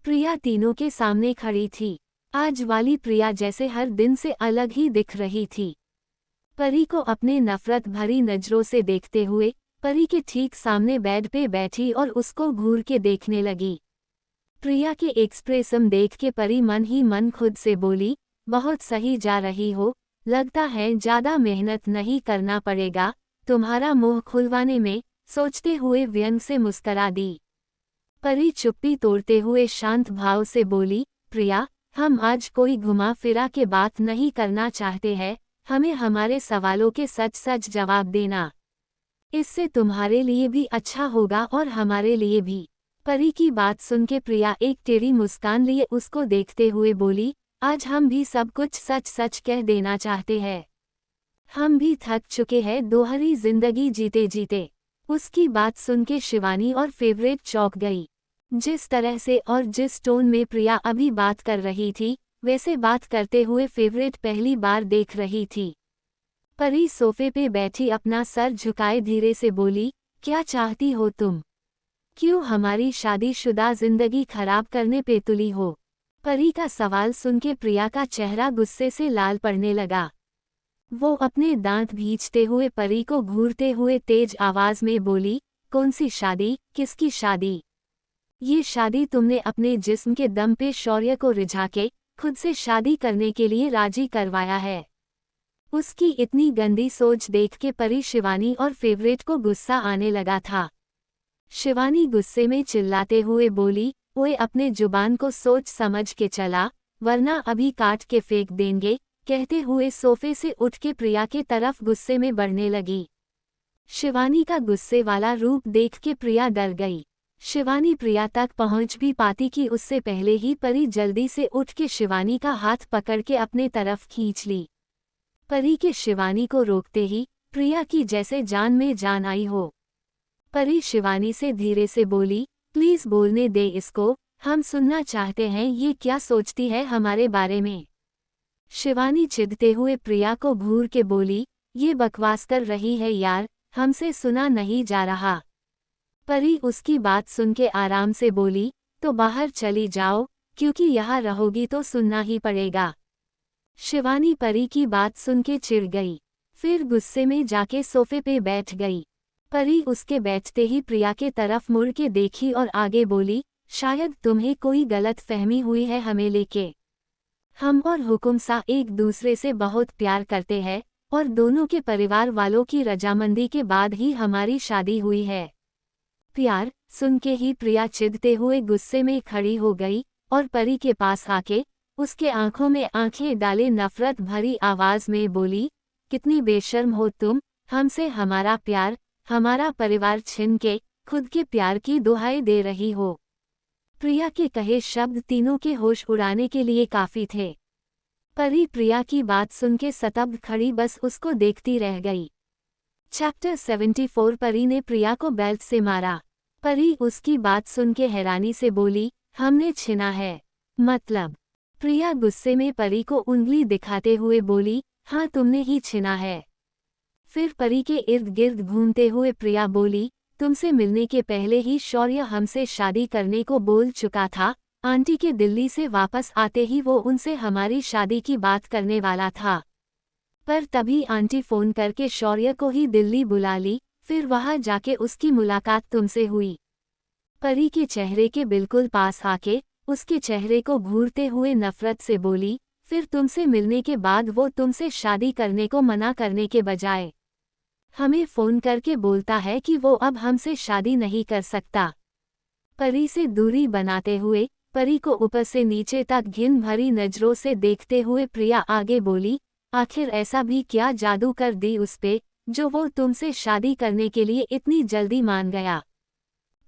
S1: प्रिया तीनों के सामने खड़ी थी। आज वाली प्रिया जैसे हर दिन से अलग ही दिख रही थी। परी को अपने नफरत भरी नजरों से देखते हुए परी के ठीक सामने बेड पे बैठी और उसको घूर के देखने लगी। प्रिया के एक्सप्रेशन देख के परी मन ही मन खुद से बोली, बहुत सही जा रही हो, लगता है ज़्यादा मेहनत नहीं करना पड़ेगा तुम्हारा मुंह खुलवाने में। सोचते हुए व्यंग से मुस्करा दी। परी चुप्पी तोड़ते हुए शांत भाव से बोली, प्रिया, हम आज कोई घुमा फिरा के बात नहीं करना चाहते हैं, हमें हमारे सवालों के सच सच जवाब देना। इससे तुम्हारे लिए भी अच्छा होगा और हमारे लिए भी। परी की बात सुन के प्रिया एक टेढ़ी मुस्कान लिए उसको देखते हुए बोली, आज हम भी सब कुछ सच सच कह देना चाहते हैं। हम भी थक चुके हैं दोहरी जिंदगी जीते जीते। उसकी बात सुन के शिवानी और फेवरेट चौंक गई। जिस तरह से और जिस टोन में प्रिया अभी बात कर रही थी, वैसे बात करते हुए फेवरेट पहली बार देख रही थी। परी सोफे पे बैठी अपना सर झुकाए धीरे से बोली, क्या चाहती हो तुम? क्यों हमारी शादीशुदा जिंदगी खराब करने पे तुली हो? परी का सवाल सुन के प्रिया का चेहरा गुस्से से लाल पड़ने लगा। वो अपने दांत भींचते हुए परी को घूरते हुए तेज आवाज में बोली, कौन सी शादी, किसकी शादी? ये शादी तुमने अपने जिस्म के दम पे शौर्य को रिझा के खुद से शादी करने के लिए राजी करवाया है। उसकी इतनी गंदी सोच देख के परी शिवानी और फेवरेट को गुस्सा आने लगा था। शिवानी गुस्से में चिल्लाते हुए बोली, ओए अपने जुबान को सोच समझ के चला, वरना अभी काट के फेंक देंगे, कहते हुए सोफे से उठ के प्रिया के तरफ गुस्से में बढ़ने लगी। शिवानी का गुस्से वाला रूप देख के प्रिया डर गई। शिवानी प्रिया तक पहुंच भी पाती कि उससे पहले ही परी जल्दी से उठ के शिवानी का हाथ पकड़ के अपने तरफ खींच ली। परी के शिवानी को रोकते ही प्रिया की जैसे जान में जान आई हो। परी शिवानी से धीरे से बोली, प्लीज बोलने दे इसको, हम सुनना चाहते हैं ये क्या सोचती है हमारे बारे में। शिवानी चिढ़ते हुए प्रिया को घूर के बोली, ये बकवास कर रही है यार, हमसे सुना नहीं जा रहा। परी उसकी बात सुन के आराम से बोली, तो बाहर चली जाओ, क्योंकि यहाँ रहोगी तो सुनना ही पड़ेगा। शिवानी परी की बात सुन के चिढ़ गई, फिर गुस्से में जाके सोफे पे बैठ गई। परी उसके बैठते ही प्रिया के तरफ मुड़ के देखी और आगे बोली, शायद तुम्हें कोई गलत फहमी हुई है हमें लेके। हम और हुकुम सा एक दूसरे से बहुत प्यार करते हैं और दोनों के परिवार वालों की रजामंदी के बाद ही हमारी शादी हुई है। प्यार सुन के ही प्रिया चिढ़ते हुए गुस्से में खड़ी हो गई और परी के पास आके उसके आंखों में आंखें डाले नफरत भरी आवाज में बोली, कितनी बेशर्म हो तुम, हमसे हमारा प्यार, हमारा परिवार छीन के खुद के प्यार की दुहाई दे रही हो। प्रिया के कहे शब्द तीनों के होश उड़ाने के लिए काफी थे। परी प्रिया की बात सुन के स्तब्ध खड़ी बस उसको देखती रह गई। चैप्टर 74 परी ने प्रिया को बेल्ट से मारा। परी उसकी बात सुन के हैरानी से बोली, हमने छीना है? मतलब? प्रिया गुस्से में परी को उंगली दिखाते हुए बोली, हाँ तुमने ही छीना है। फिर परी के इर्द गिर्द घूमते हुए प्रिया बोली, तुमसे मिलने के पहले ही शौर्य हमसे शादी करने को बोल चुका था। आंटी के दिल्ली से वापस आते ही वो उनसे हमारी शादी की बात करने वाला था, पर तभी आंटी फोन करके शौर्य को ही दिल्ली बुला ली, फिर वहां जाके उसकी मुलाकात तुमसे हुई। परी के चेहरे के बिल्कुल पास आके उसके चेहरे को घूरते हुए नफरत से बोली, फिर तुमसे मिलने के बाद वो तुमसे शादी करने को मना करने के बजाय हमें फोन करके बोलता है कि वो अब हमसे शादी नहीं कर सकता। परी से दूरी बनाते हुए परी को ऊपर से नीचे तक घिन भरी नजरों से देखते हुए प्रिया आगे बोली, आखिर ऐसा भी क्या जादू कर दी उस पे, जो वो तुमसे शादी करने के लिए इतनी जल्दी मान गया।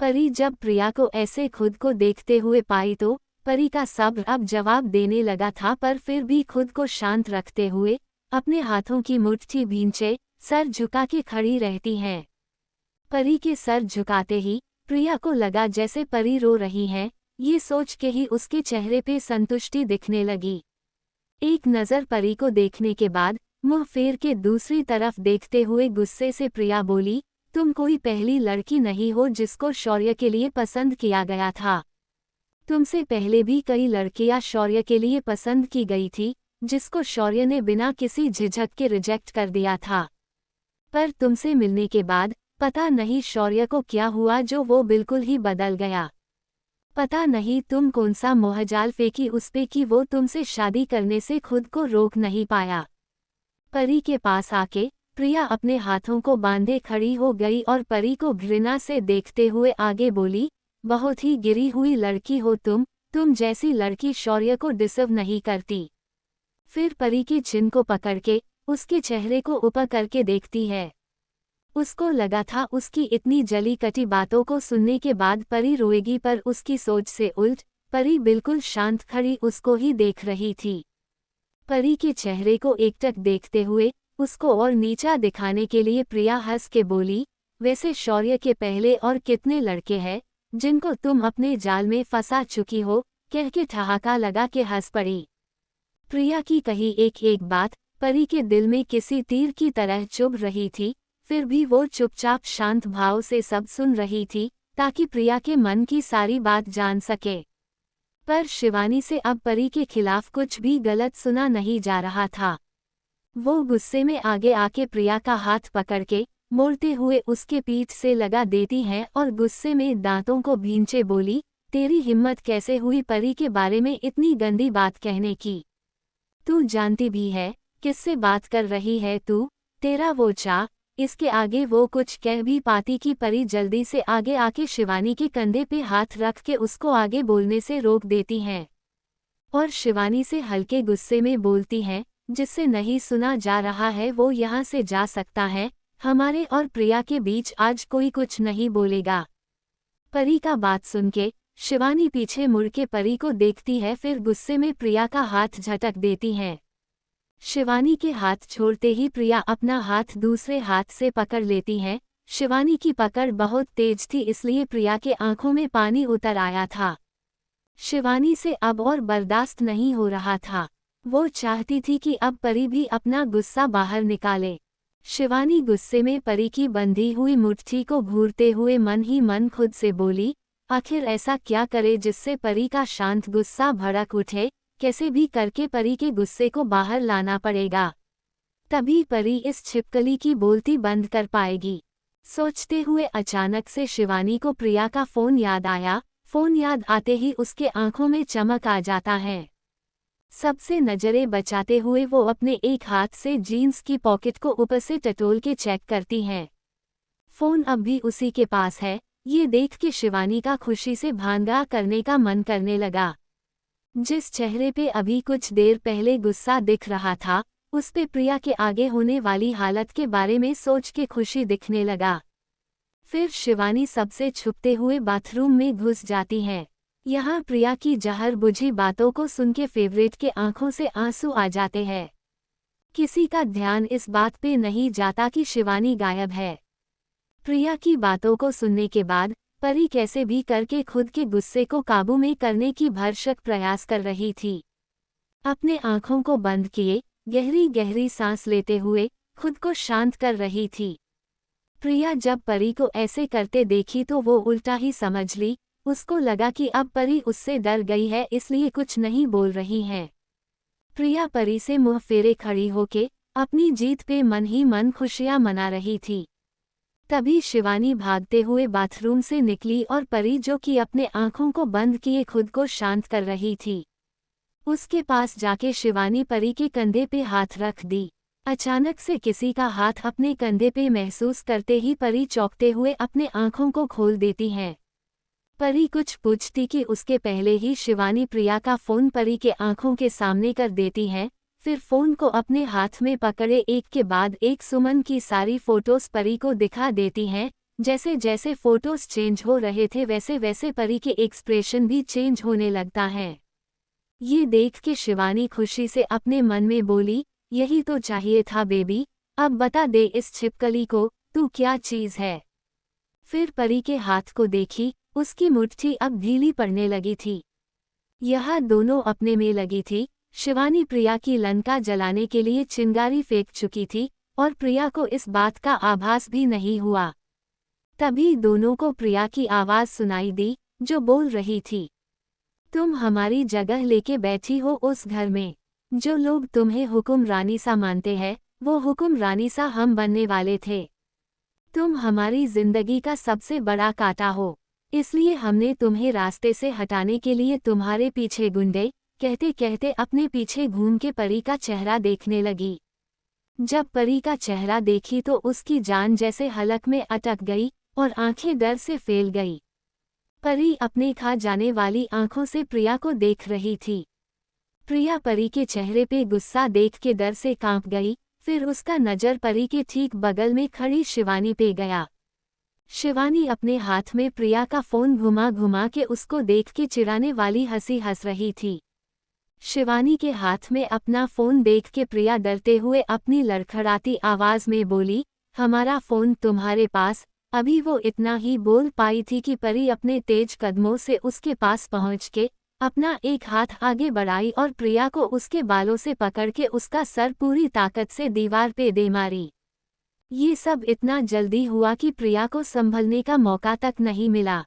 S1: परी जब प्रिया को ऐसे खुद को देखते हुए पाई तो परी का सब्र अब जवाब देने लगा था, पर फिर भी खुद को शांत रखते हुए अपने हाथों की मुट्ठी भींचे सर झुका के खड़ी रहती हैं। परी के सर झुकाते ही प्रिया को लगा जैसे परी रो रही है, ये सोच के ही उसके चेहरे पे संतुष्टि दिखने लगी। एक नज़र परी को देखने के बाद मुंह फेर के दूसरी तरफ देखते हुए गुस्से से प्रिया बोली, तुम कोई पहली लड़की नहीं हो जिसको शौर्य के लिए पसंद किया गया था। तुमसे पहले भी कई लड़कियां शौर्य के लिए पसंद की गई थी, जिसको शौर्य ने बिना किसी झिझक के रिजेक्ट कर दिया था। पर तुमसे मिलने के बाद पता नहीं शौर्य को क्या हुआ जो वो बिल्कुल ही बदल गया। पता नहीं तुम कौन सा मोहजाल फेंकी उस पे कि वो तुमसे शादी करने से खुद को रोक नहीं पाया। परी के पास आके प्रिया अपने हाथों को बांधे खड़ी हो गई और परी को घृणा से देखते हुए आगे बोली, बहुत ही गिरी हुई लड़की हो तुम जैसी लड़की शौर्य को डिसर्व नहीं करती। फिर परी के चिन को पकड़ के उसके चेहरे को ऊपर करके देखती है। उसको लगा था उसकी इतनी जली कटी बातों को सुनने के बाद परी रोएगी, पर उसकी सोच से उल्ट परी बिल्कुल शांत खड़ी उसको ही देख रही थी। परी के चेहरे को एकटक देखते हुए उसको और नीचा दिखाने के लिए प्रिया हंस के बोली, वैसे शौर्य के पहले और कितने लड़के हैं जिनको तुम अपने जाल में फंसा चुकी हो, कह के ठहाका लगा के हंस पड़ी। प्रिया की कही एक एक बात परी के दिल में किसी तीर की तरह चुभ रही थी, फिर भी वो चुपचाप शांत भाव से सब सुन रही थी ताकि प्रिया के मन की सारी बात जान सके। पर शिवानी से अब परी के खिलाफ कुछ भी गलत सुना नहीं जा रहा था। वो गुस्से में आगे आके प्रिया का हाथ पकड़ के मोड़ते हुए उसके पीठ से लगा देती है और गुस्से में दांतों को भींचे बोली, तेरी हिम्मत कैसे हुई परी के बारे में इतनी गंदी बात कहने की? तू जानती भी है किससे बात कर रही है तू? तेरा वो चाह, इसके आगे वो कुछ कह भी पाती कि परी जल्दी से आगे आके शिवानी के कंधे पे हाथ रख के उसको आगे बोलने से रोक देती हैं और शिवानी से हल्के गुस्से में बोलती हैं, जिससे नहीं सुना जा रहा है वो यहाँ से जा सकता है, हमारे और प्रिया के बीच आज कोई कुछ नहीं बोलेगा। परी का बात सुन के शिवानी पीछे मुड़ के परी को देखती है, फिर गुस्से में प्रिया का हाथ झटक देती है। शिवानी के हाथ छोड़ते ही प्रिया अपना हाथ दूसरे हाथ से पकड़ लेती है। शिवानी की पकड़ बहुत तेज थी, इसलिए प्रिया के आंखों में पानी उतर आया था। शिवानी से अब और बर्दाश्त नहीं हो रहा था। वो चाहती थी कि अब परी भी अपना गुस्सा बाहर निकाले। शिवानी गुस्से में परी की बंधी हुई मुट्ठी को घूरते हुए मन ही मन खुद से बोली, आखिर ऐसा क्या करे जिससे परी का शांत गुस्सा भड़क उठे? कैसे भी करके परी के गुस्से को बाहर लाना पड़ेगा, तभी परी इस छिपकली की बोलती बंद कर पाएगी। सोचते हुए अचानक से शिवानी को प्रिया का फोन याद आया। फोन याद आते ही उसके आंखों में चमक आ जाता है। सबसे नजरें बचाते हुए वो अपने एक हाथ से जीन्स की पॉकेट को ऊपर से टटोल के चेक करती हैं। फोन अब भी उसी के पास है। ये देख के शिवानी का खुशी से भांगा करने का मन करने लगा। जिस चेहरे पे अभी कुछ देर पहले गुस्सा दिख रहा था, उस पे प्रिया के आगे होने वाली हालत के बारे में सोच के खुशी दिखने लगा। फिर शिवानी सबसे छुपते हुए बाथरूम में घुस जाती है। यहाँ प्रिया की जहर बुझी बातों को सुन के फेवरेट के आंखों से आंसू आ जाते हैं। किसी का ध्यान इस बात पे नहीं जाता कि शिवानी गायब है। प्रिया की बातों को सुनने के बाद परी कैसे भी करके खुद के गुस्से को काबू में करने की भरसक प्रयास कर रही थी। अपने आंखों को बंद किए गहरी गहरी सांस लेते हुए खुद को शांत कर रही थी। प्रिया जब परी को ऐसे करते देखी तो वो उल्टा ही समझ ली। उसको लगा कि अब परी उससे डर गई है, इसलिए कुछ नहीं बोल रही है। प्रिया परी से मुंह फेरे खड़ी होके अपनी जीत पे मन ही मन खुशियां मना रही थी। तभी शिवानी भागते हुए बाथरूम से निकली और परी, जो कि अपने आंखों को बंद किए खुद को शांत कर रही थी, उसके पास जाके शिवानी परी के कंधे पे हाथ रख दी। अचानक से किसी का हाथ अपने कंधे पे महसूस करते ही परी चौंकते हुए अपने आंखों को खोल देती है। परी कुछ पूछती कि उसके पहले ही शिवानी प्रिया का फोन परी के आंखों के सामने कर देती है। फिर फोन को अपने हाथ में पकड़े एक के बाद एक सुमन की सारी फोटोज परी को दिखा देती हैं। जैसे जैसे फोटोज चेंज हो रहे थे वैसे वैसे परी के एक्सप्रेशन भी चेंज होने लगता है। ये देख के शिवानी खुशी से अपने मन में बोली, यही तो चाहिए था बेबी, अब बता दे इस छिपकली को तू क्या चीज है। फिर परी के हाथ को देखी, उसकी मुट्ठी अब ढीली पड़ने लगी थी। यह दोनों अपने में लगी थी। शिवानी प्रिया की लंका जलाने के लिए चिंगारी फेंक चुकी थी और प्रिया को इस बात का आभास भी नहीं हुआ। तभी दोनों को प्रिया की आवाज सुनाई दी, जो बोल रही थी, तुम हमारी जगह लेके बैठी हो उस घर में। जो लोग तुम्हें हुकुम रानी सा मानते हैं, वो हुकुम रानी सा हम बनने वाले थे। तुम हमारी जिंदगी का सबसे बड़ा कांटा हो, इसलिए हमने तुम्हें रास्ते से हटाने के लिए तुम्हारे पीछे गुंडे। कहते कहते अपने पीछे घूम के परी का चेहरा देखने लगी। जब परी का चेहरा देखी तो उसकी जान जैसे हलक में अटक गई और आंखें डर से फैल गई। परी अपने खा जाने वाली आंखों से प्रिया को देख रही थी। प्रिया परी के चेहरे पे गुस्सा देख के डर से कांप गई। फिर उसका नजर परी के ठीक बगल में खड़ी शिवानी पे गया। शिवानी अपने हाथ में प्रिया का फोन घुमा घुमा के उसको देख के चिढ़ाने वाली हंसी हंस रही थी। शिवानी के हाथ में अपना फोन देख के प्रिया डरते हुए अपनी लड़खड़ाती आवाज में बोली, हमारा फोन तुम्हारे पास? अभी वो इतना ही बोल पाई थी कि परी अपने तेज कदमों से उसके पास पहुंच के अपना एक हाथ आगे बढ़ाई और प्रिया को उसके बालों से पकड़ के उसका सर पूरी ताकत से दीवार पे दे मारी। ये सब इतना जल्दी हुआ कि प्रिया को संभलने का मौका तक नहीं मिला।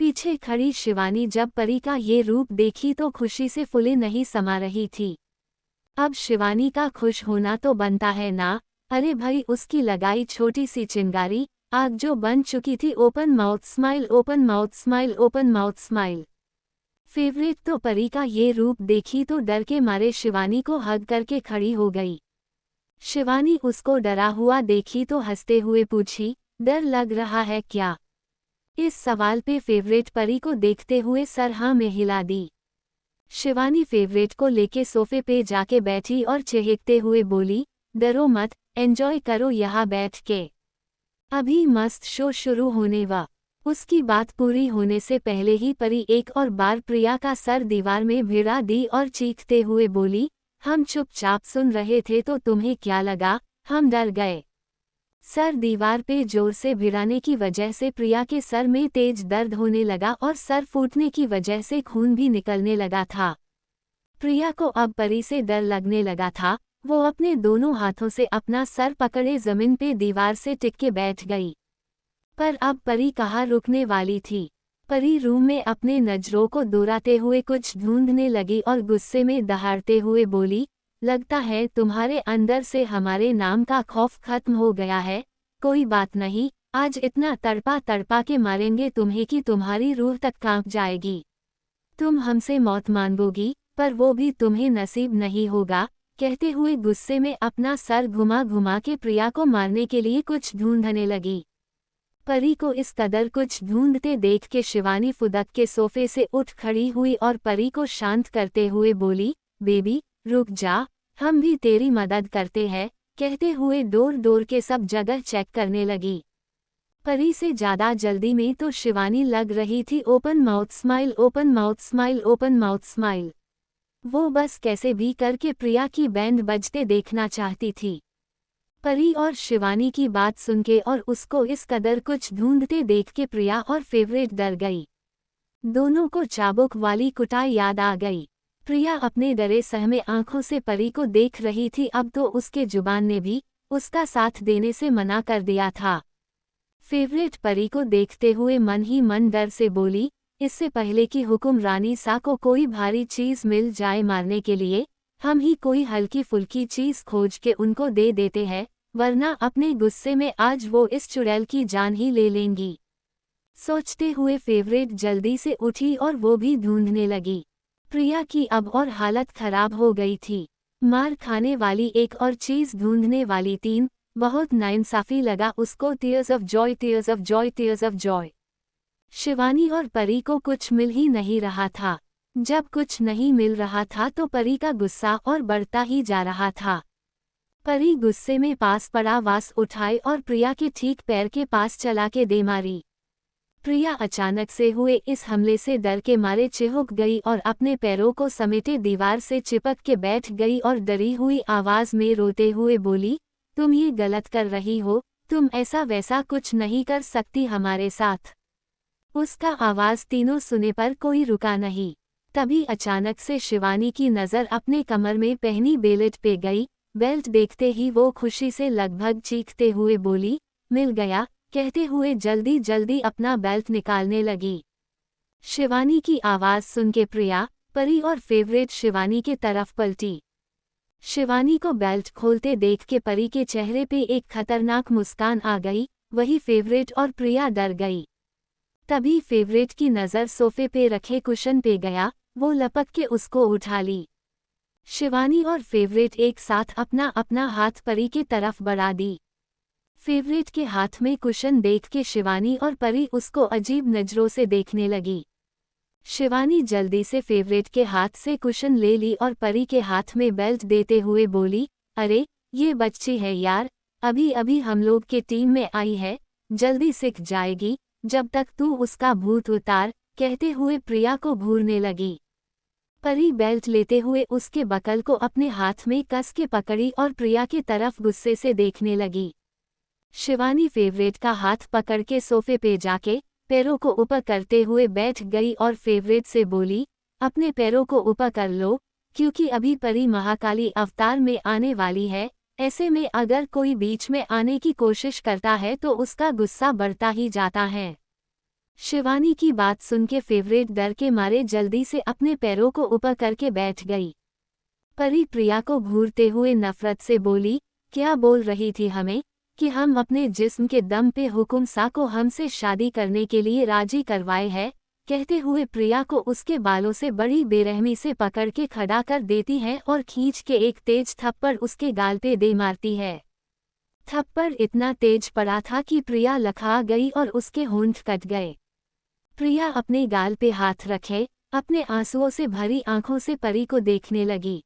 S1: पीछे खड़ी शिवानी जब परी का ये रूप देखी तो खुशी से फूले नहीं समा रही थी। अब शिवानी का खुश होना तो बनता है ना। अरे भाई, उसकी लगाई छोटी सी चिंगारी आग जो बन चुकी थी। Open mouth smile, open mouth smile, open mouth smile. Favourite तो परी का ये रूप देखी तो डर के मारे शिवानी को हग करके खड़ी हो गई। शिवानी उसको डरा हुआ देखी तो हंसते हुए पूछी, डर लग रहा है क्या? इस सवाल पे फेवरेट परी को देखते हुए सर हाँ में हिला दी। शिवानी फेवरेट को लेके सोफे पे जाके बैठी और चहकते हुए बोली, डरो मत, एंजॉय करो यहाँ बैठ के, अभी मस्त शो शुरू होने वा। उसकी बात पूरी होने से पहले ही परी एक और बार प्रिया का सर दीवार में भिड़ा दी और चीखते हुए बोली, हम चुपचाप सुन रहे थे तो तुम्हें क्या लगा हम डर गए? सर दीवार पे जोर से भिड़ाने की वजह से प्रिया के सर में तेज दर्द होने लगा और सर फूटने की वजह से खून भी निकलने लगा था। प्रिया को अब परी से डर लगने लगा था। वो अपने दोनों हाथों से अपना सर पकड़े जमीन पे दीवार से टिक के बैठ गई। पर अब परी कहाँ रुकने वाली थी। परी रूम में अपने नजरों को दोहराते हुए कुछ ढूंढने लगी और गुस्से में दहाड़ते हुए बोली, लगता है तुम्हारे अंदर से हमारे नाम का खौफ खत्म हो गया है। कोई बात नहीं, आज इतना तड़पा तड़पा के मारेंगे तुम्हें कि तुम्हारी रूह तक कांप जाएगी। तुम हमसे मौत मांगोगी पर वो भी तुम्हें नसीब नहीं होगा। कहते हुए गुस्से में अपना सर घुमा घुमा के प्रिया को मारने के लिए कुछ ढूंढने लगी। परी को इस कदर कुछ ढूंढते देख के शिवानी फुदक के सोफे से उठ खड़ी हुई और परी को शांत करते हुए बोली, बेबी रुक जा, हम भी तेरी मदद करते हैं। कहते हुए डोर डोर के सब जगह चेक करने लगी। परी से ज्यादा जल्दी में तो शिवानी लग रही थी। Open mouth smile, open mouth smile, open mouth smile. वो बस कैसे भी करके प्रिया की बैंड बजते देखना चाहती थी। परी और शिवानी की बात सुन के और उसको इस कदर कुछ ढूंढते देख के प्रिया और फेवरेट डर गई। दोनों को चाबुक वाली कुटाई याद आ गई। प्रिया अपने डरे सहमे आंखों से परी को देख रही थी। अब तो उसके जुबान ने भी उसका साथ देने से मना कर दिया था। फेवरेट परी को देखते हुए मन ही मन डर से बोली, इससे पहले कि हुक्मरानी सा को कोई भारी चीज मिल जाए मारने के लिए, हम ही कोई हल्की फुल्की चीज खोज के उनको दे देते हैं, वरना अपने गुस्से में आज वो इस चुड़ैल की जान ही ले लेंगी। सोचते हुए फेवरेट जल्दी से उठी और वो भी ढूंढने लगी। प्रिया की अब और हालत खराब हो गई थी। मार खाने वाली एक और चीज ढूंढने वाली तीन। बहुत नाइंसाफी लगा उसको। Tears of joy, tears of joy, tears of joy. Shivani और परी को कुछ मिल ही नहीं रहा था। जब कुछ नहीं मिल रहा था तो परी का गुस्सा और बढ़ता ही जा रहा था। परी गुस्से में पास पड़ा वास उठाई और प्रिया के ठीक पैर के पास चला के दे मारी। प्रिया अचानक से हुए इस हमले से डर के मारे चिहुक गई और अपने पैरों को समेटे दीवार से चिपक के बैठ गई और डरी हुई आवाज में रोते हुए बोली, तुम ये गलत कर रही हो, तुम ऐसा वैसा कुछ नहीं कर सकती हमारे साथ। उसका आवाज तीनों सुने पर कोई रुका नहीं। तभी अचानक से शिवानी की नज़र अपने कमर में पहनी बेल्ट पे गई। बेल्ट देखते ही वो खुशी से लगभग चीखते हुए बोली, मिल गया। कहते हुए जल्दी जल्दी अपना बेल्ट निकालने लगी। शिवानी की आवाज़ सुन के प्रिया, परी और फेवरेट शिवानी के तरफ पलटी। शिवानी को बेल्ट खोलते देख के परी के चेहरे पे एक खतरनाक मुस्कान आ गई। वही फेवरेट और प्रिया डर गई। तभी फेवरेट की नज़र सोफे पे रखे कुशन पे गया। वो लपक के उसको उठा ली। शिवानी और फेवरेट एक साथ अपना अपना हाथ परी की तरफ बढ़ा दी। फेवरेट के हाथ में कुशन देख के शिवानी और परी उसको अजीब नजरों से देखने लगी। शिवानी जल्दी से फेवरेट के हाथ से कुशन ले ली और परी के हाथ में बेल्ट देते हुए बोली, अरे ये बच्ची है यार, अभी अभी हम लोग के टीम में आई है, जल्दी सीख जाएगी, जब तक तू उसका भूत उतार। कहते हुए प्रिया को घूरने लगी। परी बेल्ट लेते हुए उसके बकल को अपने हाथ में कस के पकड़ी और प्रिया की तरफ गुस्से से देखने लगी। शिवानी फेवरेट का हाथ पकड़ के सोफे पे जाके पैरों को ऊपर करते हुए बैठ गई और फेवरेट से बोली, अपने पैरों को ऊपर कर लो, क्योंकि अभी परी महाकाली अवतार में आने वाली है। ऐसे में अगर कोई बीच में आने की कोशिश करता है तो उसका गुस्सा बढ़ता ही जाता है। शिवानी की बात सुन के फेवरेट डर के मारे जल्दी से अपने पैरों को ऊपर करके बैठ गई। परी प्रिया को घूरते हुए नफरत से बोली, क्या बोल रही थी हमें कि हम अपने जिस्म के दम पे हुकुम सा को हमसे शादी करने के लिए राजी करवाए है। कहते हुए प्रिया को उसके बालों से बड़ी बेरहमी से पकड़ के खड़ा कर देती है और खींच के एक तेज थप्पड़ उसके गाल पे दे मारती है। थप्पड़ इतना तेज पड़ा था कि प्रिया लखा गई और उसके होंठ कट गए। प्रिया अपने गाल पे हाथ रखे अपने आंसुओं से भरी आंखों से परी को देखने लगी।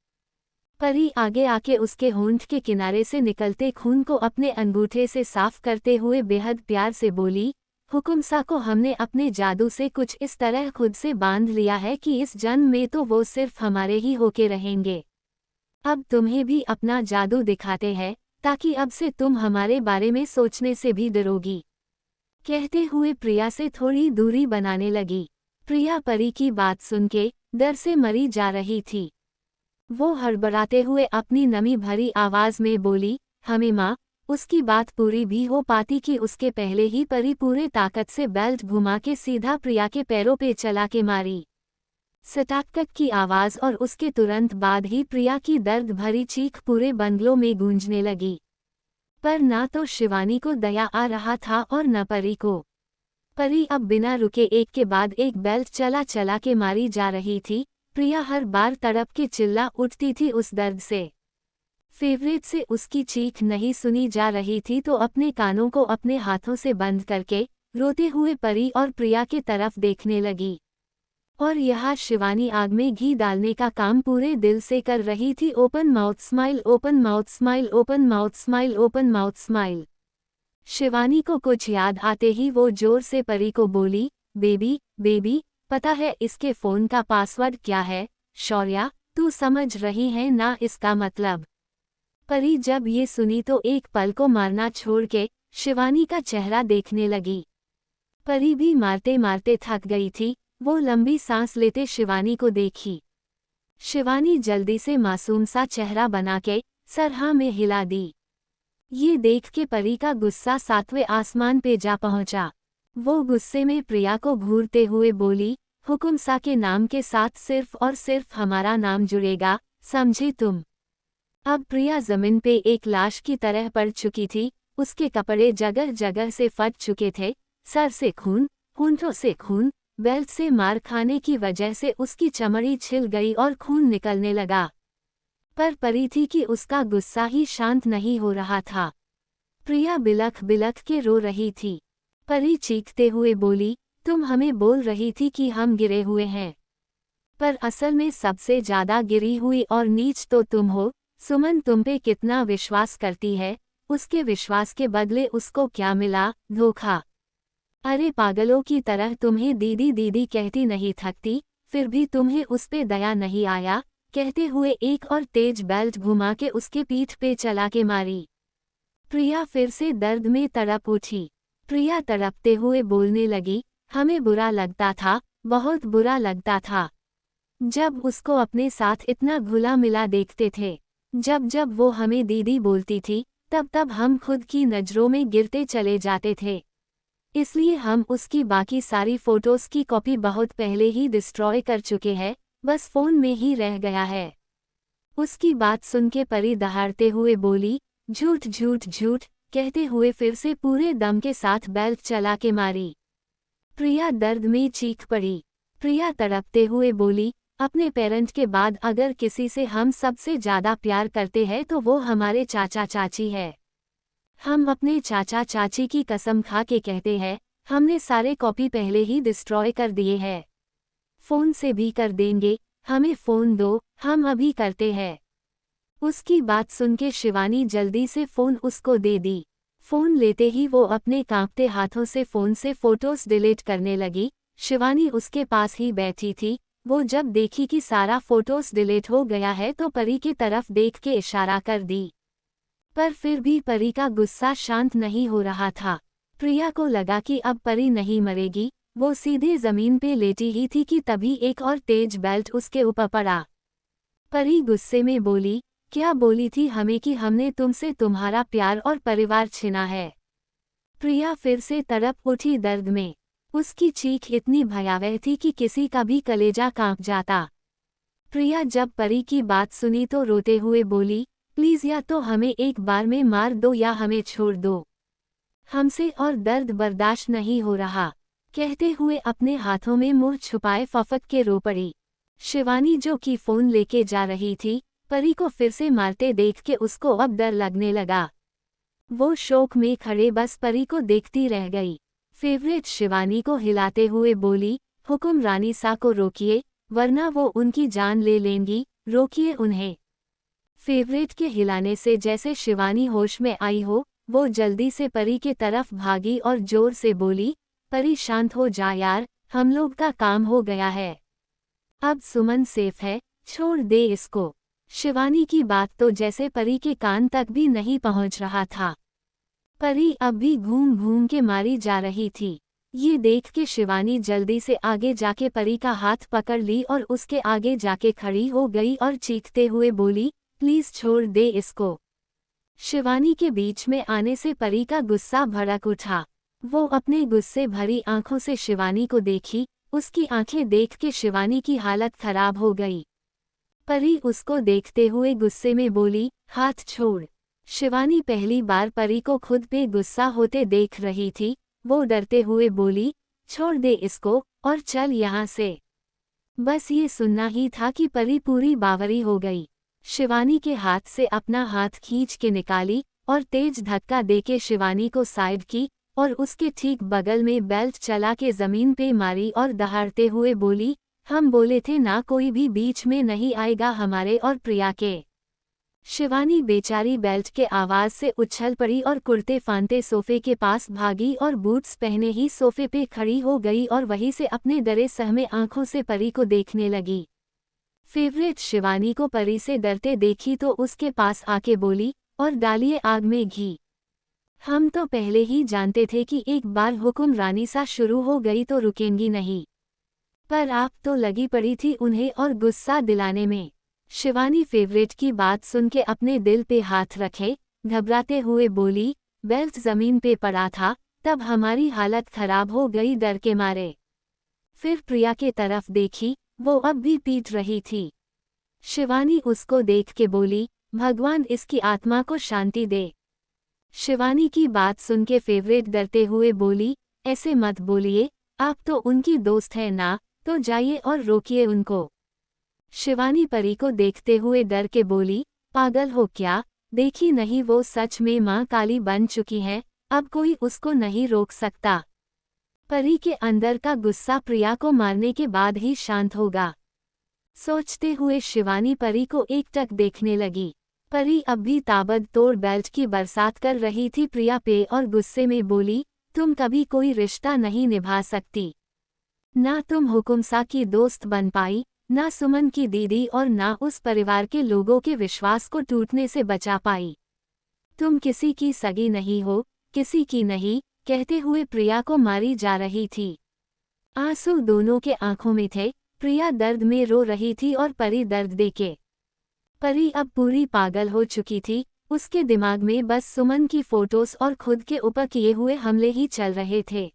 S1: परी आगे आके उसके होंठ के किनारे से निकलते खून को अपने अंगूठे से साफ करते हुए बेहद प्यार से बोली, हुकुम सा को हमने अपने जादू से कुछ इस तरह खुद से बांध लिया है कि इस जन्म में तो वो सिर्फ हमारे ही होके रहेंगे। अब तुम्हें भी अपना जादू दिखाते हैं ताकि अब से तुम हमारे बारे में सोचने से भी डरोगी। कहते हुए प्रिया से थोड़ी दूरी बनाने लगी। प्रिया परी की बात सुन के डर से मरी जा रही थी। वो हड़बड़ाते हुए अपनी नमी भरी आवाज में बोली, हमें माँ, उसकी बात पूरी भी हो पाती कि उसके पहले ही परी पूरे ताकत से बेल्ट घुमा के सीधा प्रिया के पैरों पे चला के मारी। सटाकक की आवाज और उसके तुरंत बाद ही प्रिया की दर्द भरी चीख पूरे बंगलों में गूंजने लगी। पर ना तो शिवानी को दया आ रहा था और न परी को। परी अब बिना रुके एक के बाद एक बेल्ट चला चला के मारी जा रही थी। प्रिया हर बार तड़प के चिल्ला उठती थी उस दर्द से। फेवरेट से उसकी चीख नहीं सुनी जा रही थी तो अपने कानों को अपने हाथों से बंद करके रोते हुए परी और प्रिया के तरफ देखने लगी। और यह शिवानी आग में घी डालने का काम पूरे दिल से कर रही थी। Open mouth smile, open mouth smile, open mouth smile, open mouth smile. Shivani को कुछ याद आते ही वो जोर से परी को बोली, बेबी बेबी, पता है इसके फ़ोन का पासवर्ड क्या है? शौर्या, तू समझ रही है ना इसका मतलब? परी जब ये सुनी तो एक पल को मारना छोड़ के शिवानी का चेहरा देखने लगी। परी भी मारते मारते थक गई थी। वो लंबी सांस लेते शिवानी को देखी। शिवानी जल्दी से मासूम सा चेहरा बना के सर हाँ में हिला दी। ये देख के परी का गुस्सा 7वें आसमान पे जा पहुंचा। वो गुस्से में प्रिया को घूरते हुए बोली, हुकुम सा के नाम के साथ सिर्फ और सिर्फ हमारा नाम जुड़ेगा, समझी तुम? अब प्रिया जमीन पे एक लाश की तरह पड़ चुकी थी। उसके कपड़े जगह जगह से फट चुके थे। सर से खून, होंठों से खून, बेल्ट से मार खाने की वजह से उसकी चमड़ी छिल गई और खून निकलने लगा। पर परी थी कि उसका गुस्सा ही शांत नहीं हो रहा था। प्रिया बिलख बिलख के रो रही थी। परी चीखते हुए बोली, तुम हमें बोल रही थी कि हम गिरे हुए हैं, पर असल में सबसे ज्यादा गिरी हुई और नीच तो तुम हो। सुमन तुम पे कितना विश्वास करती है, उसके विश्वास के बदले उसको क्या मिला? धोखा। अरे पागलों की तरह तुम्हें दीदी दीदी कहती नहीं थकती, फिर भी तुम्हें उस पे दया नहीं आया। कहते हुए एक और तेज बेल्ट घुमा के उसके पीठ पे चला के मारी। प्रिया फिर से दर्द में तड़प उठी। प्रिया तड़पते हुए बोलने लगी, हमें बुरा लगता था, बहुत बुरा लगता था, जब उसको अपने साथ इतना घुला मिला देखते थे। जब जब वो हमें दीदी बोलती थी तब तब हम खुद की नज़रों में गिरते चले जाते थे। इसलिए हम उसकी बाकी सारी फोटोज की कॉपी बहुत पहले ही डिस्ट्रॉय कर चुके हैं, बस फ़ोन में ही रह गया है। उसकी बात सुन के परी दहाड़ते हुए बोली, झूठ झूठ झूठ। कहते हुए फिर से पूरे दम के साथ बेल्ट चला के मारी। प्रिया दर्द में चीख पड़ी। प्रिया तड़पते हुए बोली, अपने पेरेंट के बाद अगर किसी से हम सबसे ज़्यादा प्यार करते हैं तो वो हमारे चाचा चाची है। हम अपने चाचा चाची की कसम खा के कहते हैं, हमने सारे कॉपी पहले ही डिस्ट्रॉय कर दिए हैं। फ़ोन से भी कर देंगे, हमें फ़ोन दो, हम अभी करते हैं। उसकी बात सुन के शिवानी जल्दी से फ़ोन उसको दे दी। फ़ोन लेते ही वो अपने कांपते हाथों से फ़ोन से फ़ोटोज़ डिलीट करने लगी। शिवानी उसके पास ही बैठी थी। वो जब देखी कि सारा फोटोज डिलीट हो गया है तो परी की तरफ देख के इशारा कर दी। पर फिर भी परी का गुस्सा शांत नहीं हो रहा था। प्रिया को लगा कि अब परी नहीं मरेगी। वो सीधे जमीन पे लेटी ही थी कि तभी एक और तेज बेल्ट उसके ऊपर पड़ा। परी गुस्से में बोली, क्या बोली थी हमें कि हमने तुमसे तुम्हारा प्यार और परिवार छीना है। प्रिया फिर से तड़प उठी दर्द में। उसकी चीख इतनी भयावह थी कि किसी का भी कलेजा कांप जाता। प्रिया जब परी की बात सुनी तो रोते हुए बोली, प्लीज या तो हमें एक बार में मार दो या हमें छोड़ दो, हमसे और दर्द बर्दाश्त नहीं हो रहा। कहते हुए अपने हाथों में मुंह छुपाए फफक के रो पड़ी। शिवानी जो कि फोन लेके जा रही थी, परी को फिर से मारते देख के उसको अब डर लगने लगा। वो शोक में खड़े बस परी को देखती रह गई। फेवरेट शिवानी को हिलाते हुए बोली, हुकुम रानी सा को रोकिए वरना वो उनकी जान ले लेंगी, रोकिए उन्हें। फेवरेट के हिलाने से जैसे शिवानी होश में आई हो, वो जल्दी से परी के तरफ भागी और जोर से बोली, परी शांत हो जा यार, हम लोग का काम हो गया है। अब सुमन सेफ है, छोड़ दे इसको। शिवानी की बात तो जैसे परी के कान तक भी नहीं पहुंच रहा था। परी अब भी घूम घूम के मारी जा रही थी। ये देख के शिवानी जल्दी से आगे जाके परी का हाथ पकड़ ली और उसके आगे जाके खड़ी हो गई और चीखते हुए बोली, प्लीज छोड़ दे इसको। शिवानी के बीच में आने से परी का गुस्सा भड़क उठा। वो अपने गुस्से भरी आंखों से शिवानी को देखी। उसकी आंखें देख के शिवानी की हालत खराब हो गई। परी उसको देखते हुए गुस्से में बोली, हाथ छोड़। शिवानी पहली बार परी को खुद पे गुस्सा होते देख रही थी। वो डरते हुए बोली, छोड़ दे इसको और चल यहाँ से। बस ये सुनना ही था कि परी पूरी बावरी हो गई। शिवानी के हाथ से अपना हाथ खींच के निकाली और तेज धक्का देके शिवानी को साइड की और उसके ठीक बगल में बेल्ट चला के जमीन पे मारी और दहाड़ते हुए बोली, हम बोले थे ना कोई भी बीच में नहीं आएगा हमारे और प्रिया के। शिवानी बेचारी बेल्ट के आवाज से उछल पड़ी और कुर्ते फांते सोफे के पास भागी और बूट्स पहने ही सोफे पे खड़ी हो गई और वहीं से अपने डरे सहमे आंखों से परी को देखने लगी। फेवरेट शिवानी को परी से डरते देखी तो उसके पास आके बोली, और डालिए आग में घी। हम तो पहले ही जानते थे कि एक बार हुकुम रानी सा शुरू हो गई तो रुकेंगी नहीं, पर आप तो लगी पड़ी थी उन्हें और गुस्सा दिलाने में। शिवानी फेवरेट की बात सुन के अपने दिल पे हाथ रखे घबराते हुए बोली, बेल्ट जमीन पे पड़ा था तब हमारी हालत खराब हो गई डर के मारे। फिर प्रिया के तरफ देखी, वो अब भी पीट रही थी। शिवानी उसको देख के बोली, भगवान इसकी आत्मा को शांति दे। शिवानी की बात सुन के फेवरेट डरते हुए बोली, ऐसे मत बोलिए, आप तो उनकी दोस्त है ना, तो जाइए और रोकिए उनको। शिवानी परी को देखते हुए डर के बोली, पागल हो क्या, देखी नहीं वो सच में माँ काली बन चुकी है, अब कोई उसको नहीं रोक सकता। परी के अंदर का गुस्सा प्रिया को मारने के बाद ही शांत होगा, सोचते हुए शिवानी परी को एकटक देखने लगी। परी अब भी ताबड़तोड़ बेल्ट की बरसात कर रही थी प्रिया पे और गुस्से में बोली, तुम कभी कोई रिश्ता नहीं निभा सकती। ना तुम हुकुमसा की दोस्त बन पाई, ना सुमन की दीदी और ना उस परिवार के लोगों के विश्वास को टूटने से बचा पाई। तुम किसी की सगी नहीं हो, किसी की नहीं, कहते हुए प्रिया को मारी जा रही थी। आंसू दोनों के आंखों में थे। प्रिया दर्द में रो रही थी और परी दर्द देके। परी अब पूरी पागल हो चुकी थी। उसके दिमाग में बस सुमन की फोटोज और खुद के ऊपर किए हुए हमले ही चल रहे थे।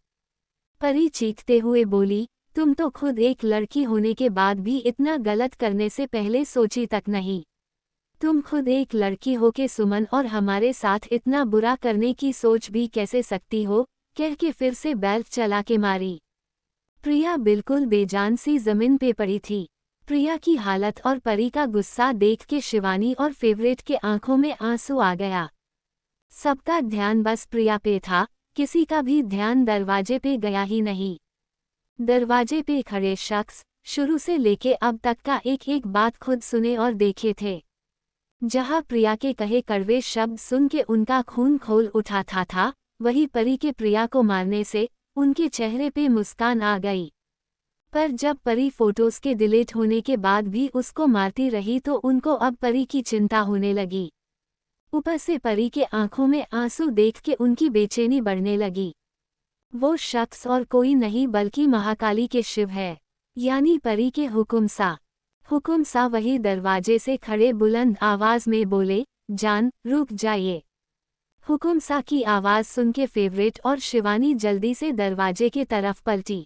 S1: परी चीखते हुए बोली, तुम तो खुद एक लड़की होने के बाद भी इतना गलत करने से पहले सोची तक नहीं। तुम खुद एक लड़की हो के सुमन और हमारे साथ इतना बुरा करने की सोच भी कैसे सकती हो, कह के फिर से बेल्ट चला के मारी। प्रिया बिल्कुल बेजान सी जमीन पे पड़ी थी। प्रिया की हालत और परी का गुस्सा देख के शिवानी और फेवरेट के आंखों में आंसू आ गया। सबका ध्यान बस प्रिया पे था, किसी का भी ध्यान दरवाजे पे गया ही नहीं। दरवाजे पे खड़े शख्स शुरू से लेके अब तक का एक एक बात खुद सुने और देखे थे। जहां प्रिया के कहे कड़वे शब्द सुन के उनका खून खोल उठाता था, वहीं परी के प्रिया को मारने से उनके चेहरे पे मुस्कान आ गई। पर जब परी फोटोज के डिलीट होने के बाद भी उसको मारती रही तो उनको अब परी की चिंता होने लगी। ऊपर से परी के आंखों में आंसू देख के उनकी बेचैनी बढ़ने लगी। वो शख्स और कोई नहीं बल्कि महाकाली के शिव है, यानी परी के हुकुम सा। हुकुम सा वही दरवाजे से खड़े बुलंद आवाज में बोले, जान रुक जाइए। हुकुम सा की आवाज सुन के फेवरेट और शिवानी जल्दी से दरवाजे के तरफ पलटी।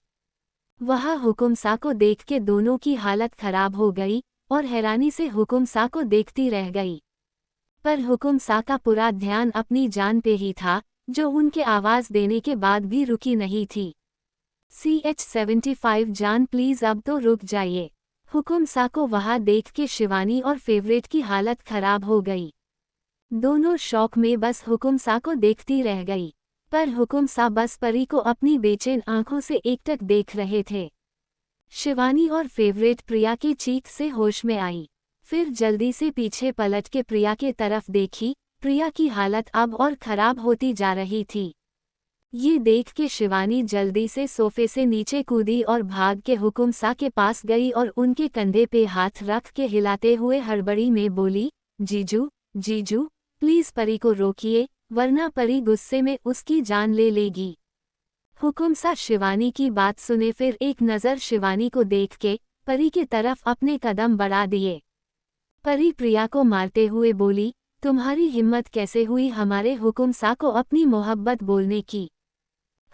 S1: वह हुकुम सा को देख के दोनों की हालत खराब हो गई और हैरानी से हुकुम सा को देखती रह गई। पर हुकुम सा का पूरा ध्यान अपनी जान पे ही था, जो उनके आवाज देने के बाद भी रुकी नहीं थी। CH-75 जान प्लीज अब तो रुक जाइए। हुकुम सा को वहां देख के शिवानी और फेवरेट की हालत खराब हो गई। दोनों शौक में बस हुकुम सा को देखती रह गई, पर हुकुम सा बस परी को अपनी बेचैन आंखों से एकटक देख रहे थे। शिवानी और फेवरेट प्रिया की चीख से होश में आई, फिर जल्दी से पीछे पलट के प्रिया के तरफ देखी। प्रिया की हालत अब और खराब होती जा रही थी। ये देख के शिवानी जल्दी से सोफे से नीचे कूदी और भाग के हुकुम सा के पास गई और उनके कंधे पे हाथ रख के हिलाते हुए हड़बड़ी में बोली, जीजू जीजू प्लीज परी को रोकिए, वरना परी गुस्से में उसकी जान ले लेगी। हुकुम सा शिवानी की बात सुने फिर एक नज़र शिवानी को देख के परी के तरफ अपने कदम बढ़ा दिए। परी प्रिया को मारते हुए बोली, तुम्हारी हिम्मत कैसे हुई हमारे हुकुम सा को अपनी मोहब्बत बोलने की?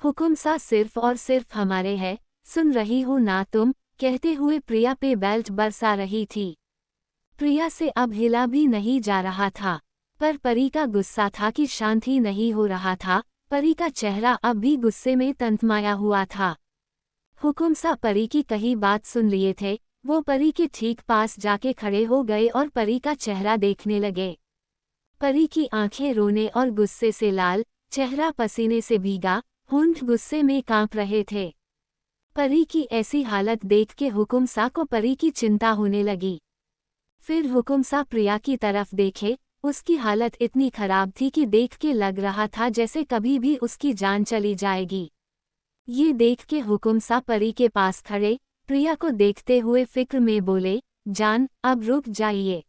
S1: हुकुम सा सिर्फ और सिर्फ हमारे है, सुन रही हो ना तुम? कहते हुए प्रिया पे बेल्ट बरसा रही थी। प्रिया से अब हिला भी नहीं जा रहा था, पर परी का गुस्सा था कि शांत ही नहीं हो रहा था। परी का चेहरा अब भी गुस्से में तंतमाया हुआ था। हुकुम सा परी की कही बात सुन लिए थे। वो परी के ठीक पास जाके खड़े हो गए और परी का चेहरा देखने लगे। परी की आंखें रोने और गुस्से से लाल, चेहरा पसीने से भीगा, होंठ गुस्से में कांप रहे थे। परी की ऐसी हालत देख के हुकुम सा को परी की चिंता होने लगी। फिर हुकुम सा प्रिया की तरफ देखे, उसकी हालत इतनी खराब थी कि देख के लग रहा था जैसे कभी भी उसकी जान चली जाएगी। ये देख के हुकुम सा परी के पास खड़े प्रिया को देखते हुए फिक्र में बोले, जान अब रुक जाइए,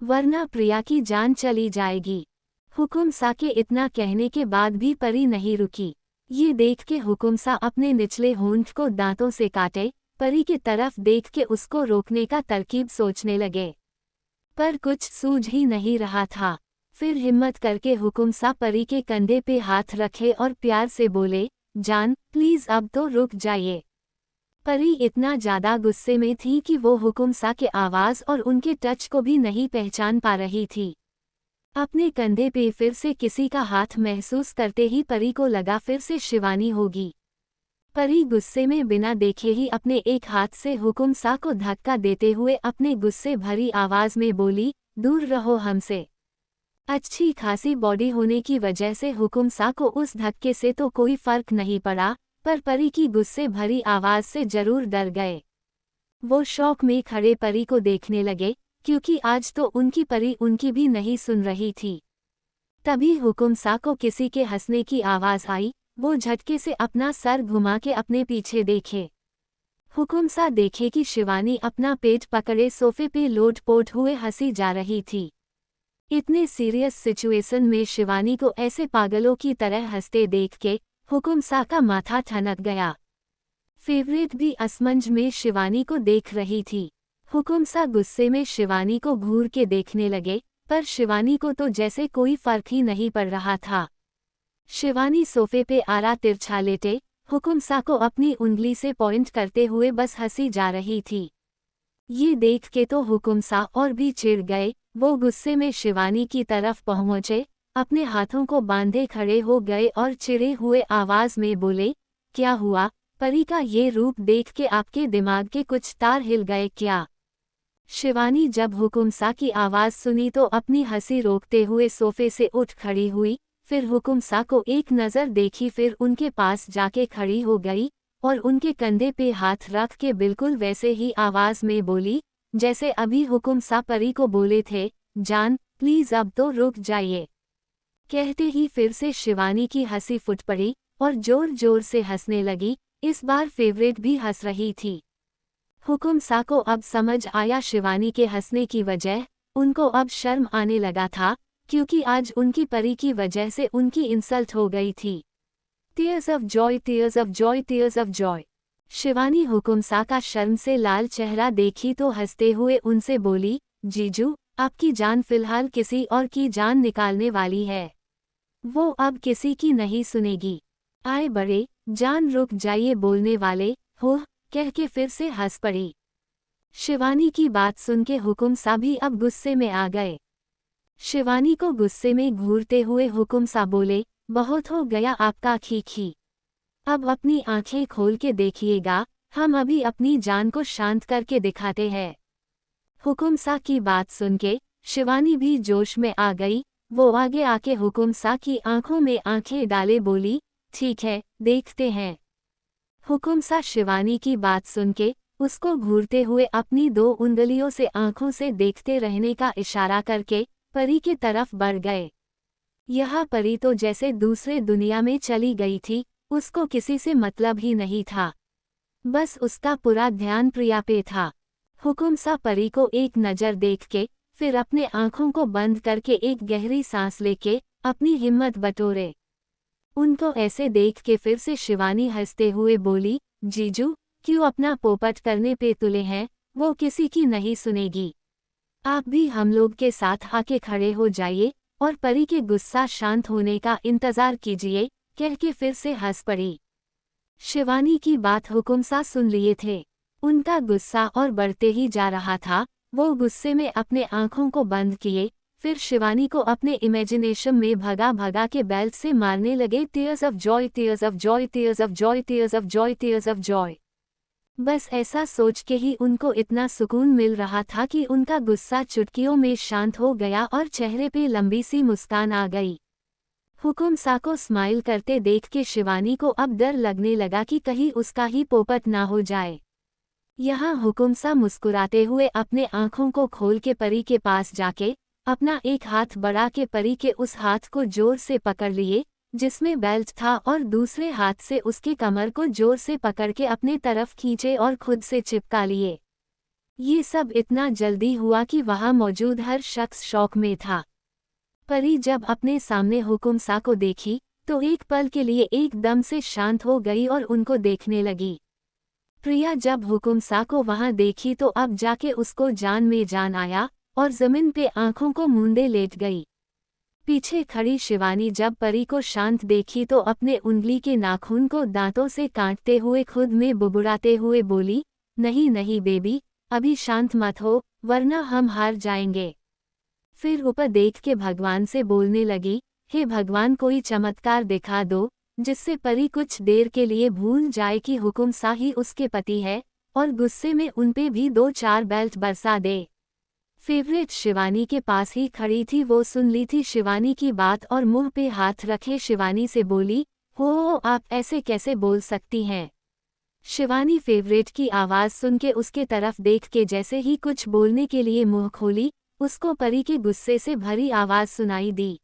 S1: वरना प्रिया की जान चली जाएगी। हुकुम सा के इतना कहने के बाद भी परी नहीं रुकी। ये देख के हुकुम सा अपने निचले होंठ को दांतों से काटे परी की तरफ देख के उसको रोकने का तरकीब सोचने लगे, पर कुछ सूझ ही नहीं रहा था। फिर हिम्मत करके हुकुम सा परी के कंधे पे हाथ रखे और प्यार से बोले, जान प्लीज अब तो रुक जाइए। परी इतना ज्यादा गुस्से में थी कि वो हुकुम सा के आवाज और उनके टच को भी नहीं पहचान पा रही थी। अपने कंधे पे फिर से किसी का हाथ महसूस करते ही परी को लगा फिर से शिवानी होगी। परी गुस्से में बिना देखे ही अपने एक हाथ से हुकुम सा को धक्का देते हुए अपने गुस्से भरी आवाज में बोली, दूर रहो हमसे। अच्छी खासी बॉडी होने की वजह से हुकुम सा को उस धक्के से तो कोई फर्क नहीं पड़ा, पर परी की गुस्से भरी आवाज से जरूर डर गए। वो शौक में खड़े परी को देखने लगे, क्योंकि आज तो उनकी परी उनकी भी नहीं सुन रही थी। तभी हुकुम सा को किसी के हंसने की आवाज आई। वो झटके से अपना सर घुमा के अपने पीछे देखे। हुकुम सा देखे कि शिवानी अपना पेट पकड़े सोफे पे लोट-पोट हुए हंसी जा रही थी। इतने सीरियस सिचुएशन में शिवानी को ऐसे पागलों की तरह हंसते देख के हुकुम सा का माथा ठनक गया। फेवरेट भी असमंज में शिवानी को देख रही थी। हुकुम सा गुस्से में शिवानी को घूर के देखने लगे, पर शिवानी को तो जैसे कोई फर्क ही नहीं पड़ रहा था। शिवानी सोफे पे आरा तिरछा लेटे हुकुम सा को अपनी उंगली से पॉइंट करते हुए बस हंसी जा रही थी। ये देख के तो हुकुम सा और भी चिढ़ गए। वो गुस्से में शिवानी की तरफ पहुंचे, अपने हाथों को बांधे खड़े हो गए और चिढ़े हुए आवाज में बोले, क्या हुआ? परी का ये रूप देख के आपके दिमाग के कुछ तार हिल गए क्या? शिवानी जब हुकुम सा की आवाज सुनी तो अपनी हंसी रोकते हुए सोफे से उठ खड़ी हुई, फिर हुकुम सा को एक नज़र देखी, फिर उनके पास जाके खड़ी हो गई और उनके कंधे पे हाथ रख के बिल्कुल वैसे ही आवाज में बोली जैसे अभी हुकुम सा परी को बोले थे, जान प्लीज अब तो रुक जाइए। कहते ही फिर से शिवानी की हंसी फूट पड़ी और जोर जोर से हंसने लगी। इस बार फेवरेट भी हंस रही थी। हुकुम सा को अब समझ आया शिवानी के हंसने की वजह, उनको अब शर्म आने लगा था, क्योंकि आज उनकी परी की वजह से उनकी इंसल्ट हो गई थी। Tears of joy, tears of joy, tears of joy. Shivani हुकुम सा का शर्म से लाल चेहरा देखी तो हंसते हुए उनसे बोली, जीजू, आपकी जान फिलहाल किसी और की जान निकालने वाली है, वो अब किसी की नहीं सुनेगी। आए बड़े, जान रुक जाइए बोलने वाले हो, कह के फिर से हंस पड़ी। शिवानी की बात सुन के हुकुम सा भी अब गुस्से में आ गए। शिवानी को गुस्से में घूरते हुए हुकुम सा बोले, बहुत हो गया आपका खी। अब अपनी आंखें खोल के देखिएगा, हम अभी अपनी जान को शांत करके दिखाते हैं। हुकुम सा की बात सुन के शिवानी भी जोश में आ गई। वो आगे आके हुकुम सा की आंखों में आंखें डाले बोली, ठीक है, देखते हैं। हुकुम सा शिवानी की बात सुन के उसको घूरते हुए अपनी 2 उंगलियों से आंखों से देखते रहने का इशारा करके परी की तरफ बढ़ गए। यह परी तो जैसे दूसरे दुनिया में चली गई थी, उसको किसी से मतलब ही नहीं था। बस उसका पूरा ध्यान प्रिया पे था। हुकुम सा परी को एक नज़र देख के फिर अपने आंखों को बंद करके एक गहरी सांस लेके अपनी हिम्मत बटोरे। उनको ऐसे देख के फिर से शिवानी हंसते हुए बोली, जीजू, क्यों अपना पोपट करने पे तुले हैं, वो किसी की नहीं सुनेगी। आप भी हम लोग के साथ आके खड़े हो जाइए और परी के गुस्सा शांत होने का इंतजार कीजिए, कह के फिर से हंस पड़ी। शिवानी की बात हुकुम सा सुन लिए थे। उनका गुस्सा और बढ़ते ही जा रहा था। वो गुस्से में अपने आंखों को बंद किए, फिर शिवानी को अपने इमेजिनेशन में भगा भगा के बेल्ट से मारने लगे, tears of joy, tears of joy, tears of joy, tears of joy, tears of Joy. बस ऐसा सोच के ही उनको इतना सुकून मिल रहा था कि उनका गुस्सा चुटकियों में शांत हो गया और चेहरे पे लंबी सी मुस्कान आ गई। हुकुम सा को स्माइल करते देख के शिवानी को अब डर लगने लगा कि कहीं उसका ही पोपट ना हो जाए। यहाँ हुकुम सा मुस्कुराते हुए अपने आंखों को खोल के परी के पास जाके अपना एक हाथ बढ़ा के परी के उस हाथ को जोर से पकड़ लिए जिसमें बेल्ट था और दूसरे हाथ से उसके कमर को जोर से पकड़ के अपने तरफ खींचे और खुद से चिपका लिए। ये सब इतना जल्दी हुआ कि वहां मौजूद हर शख्स शौक में था। परी जब अपने सामने हुकुम सा को देखी तो एक पल के लिए एकदम से शांत हो गई और उनको देखने लगी। प्रिया जब हुकुम सा को वहां देखी तो अब जाके उसको जान में जान आया और जमीन पे आंखों को मूंदे लेट गई। पीछे खड़ी शिवानी जब परी को शांत देखी तो अपने उंगली के नाखून को दांतों से काटते हुए खुद में बुबुड़ाते हुए बोली, नहीं नहीं बेबी, अभी शांत मत हो, वरना हम हार जाएंगे। फिर ऊपर देख के भगवान से बोलने लगी, हे भगवान, कोई चमत्कार दिखा दो जिससे परी कुछ देर के लिए भूल जाए कि हुकुम सा ही उसके पति है और गुस्से में उनपे भी 2-4 बेल्ट बरसा दे। फेवरेट शिवानी के पास ही खड़ी थी, वो सुन ली थी शिवानी की बात और मुंह पे हाथ रखे शिवानी से बोली, हो आप ऐसे कैसे बोल सकती हैं। शिवानी फेवरेट की आवाज़ सुन के उसके तरफ देख के जैसे ही कुछ बोलने के लिए मुंह खोली, उसको परी के गुस्से से भरी आवाज़ सुनाई दी।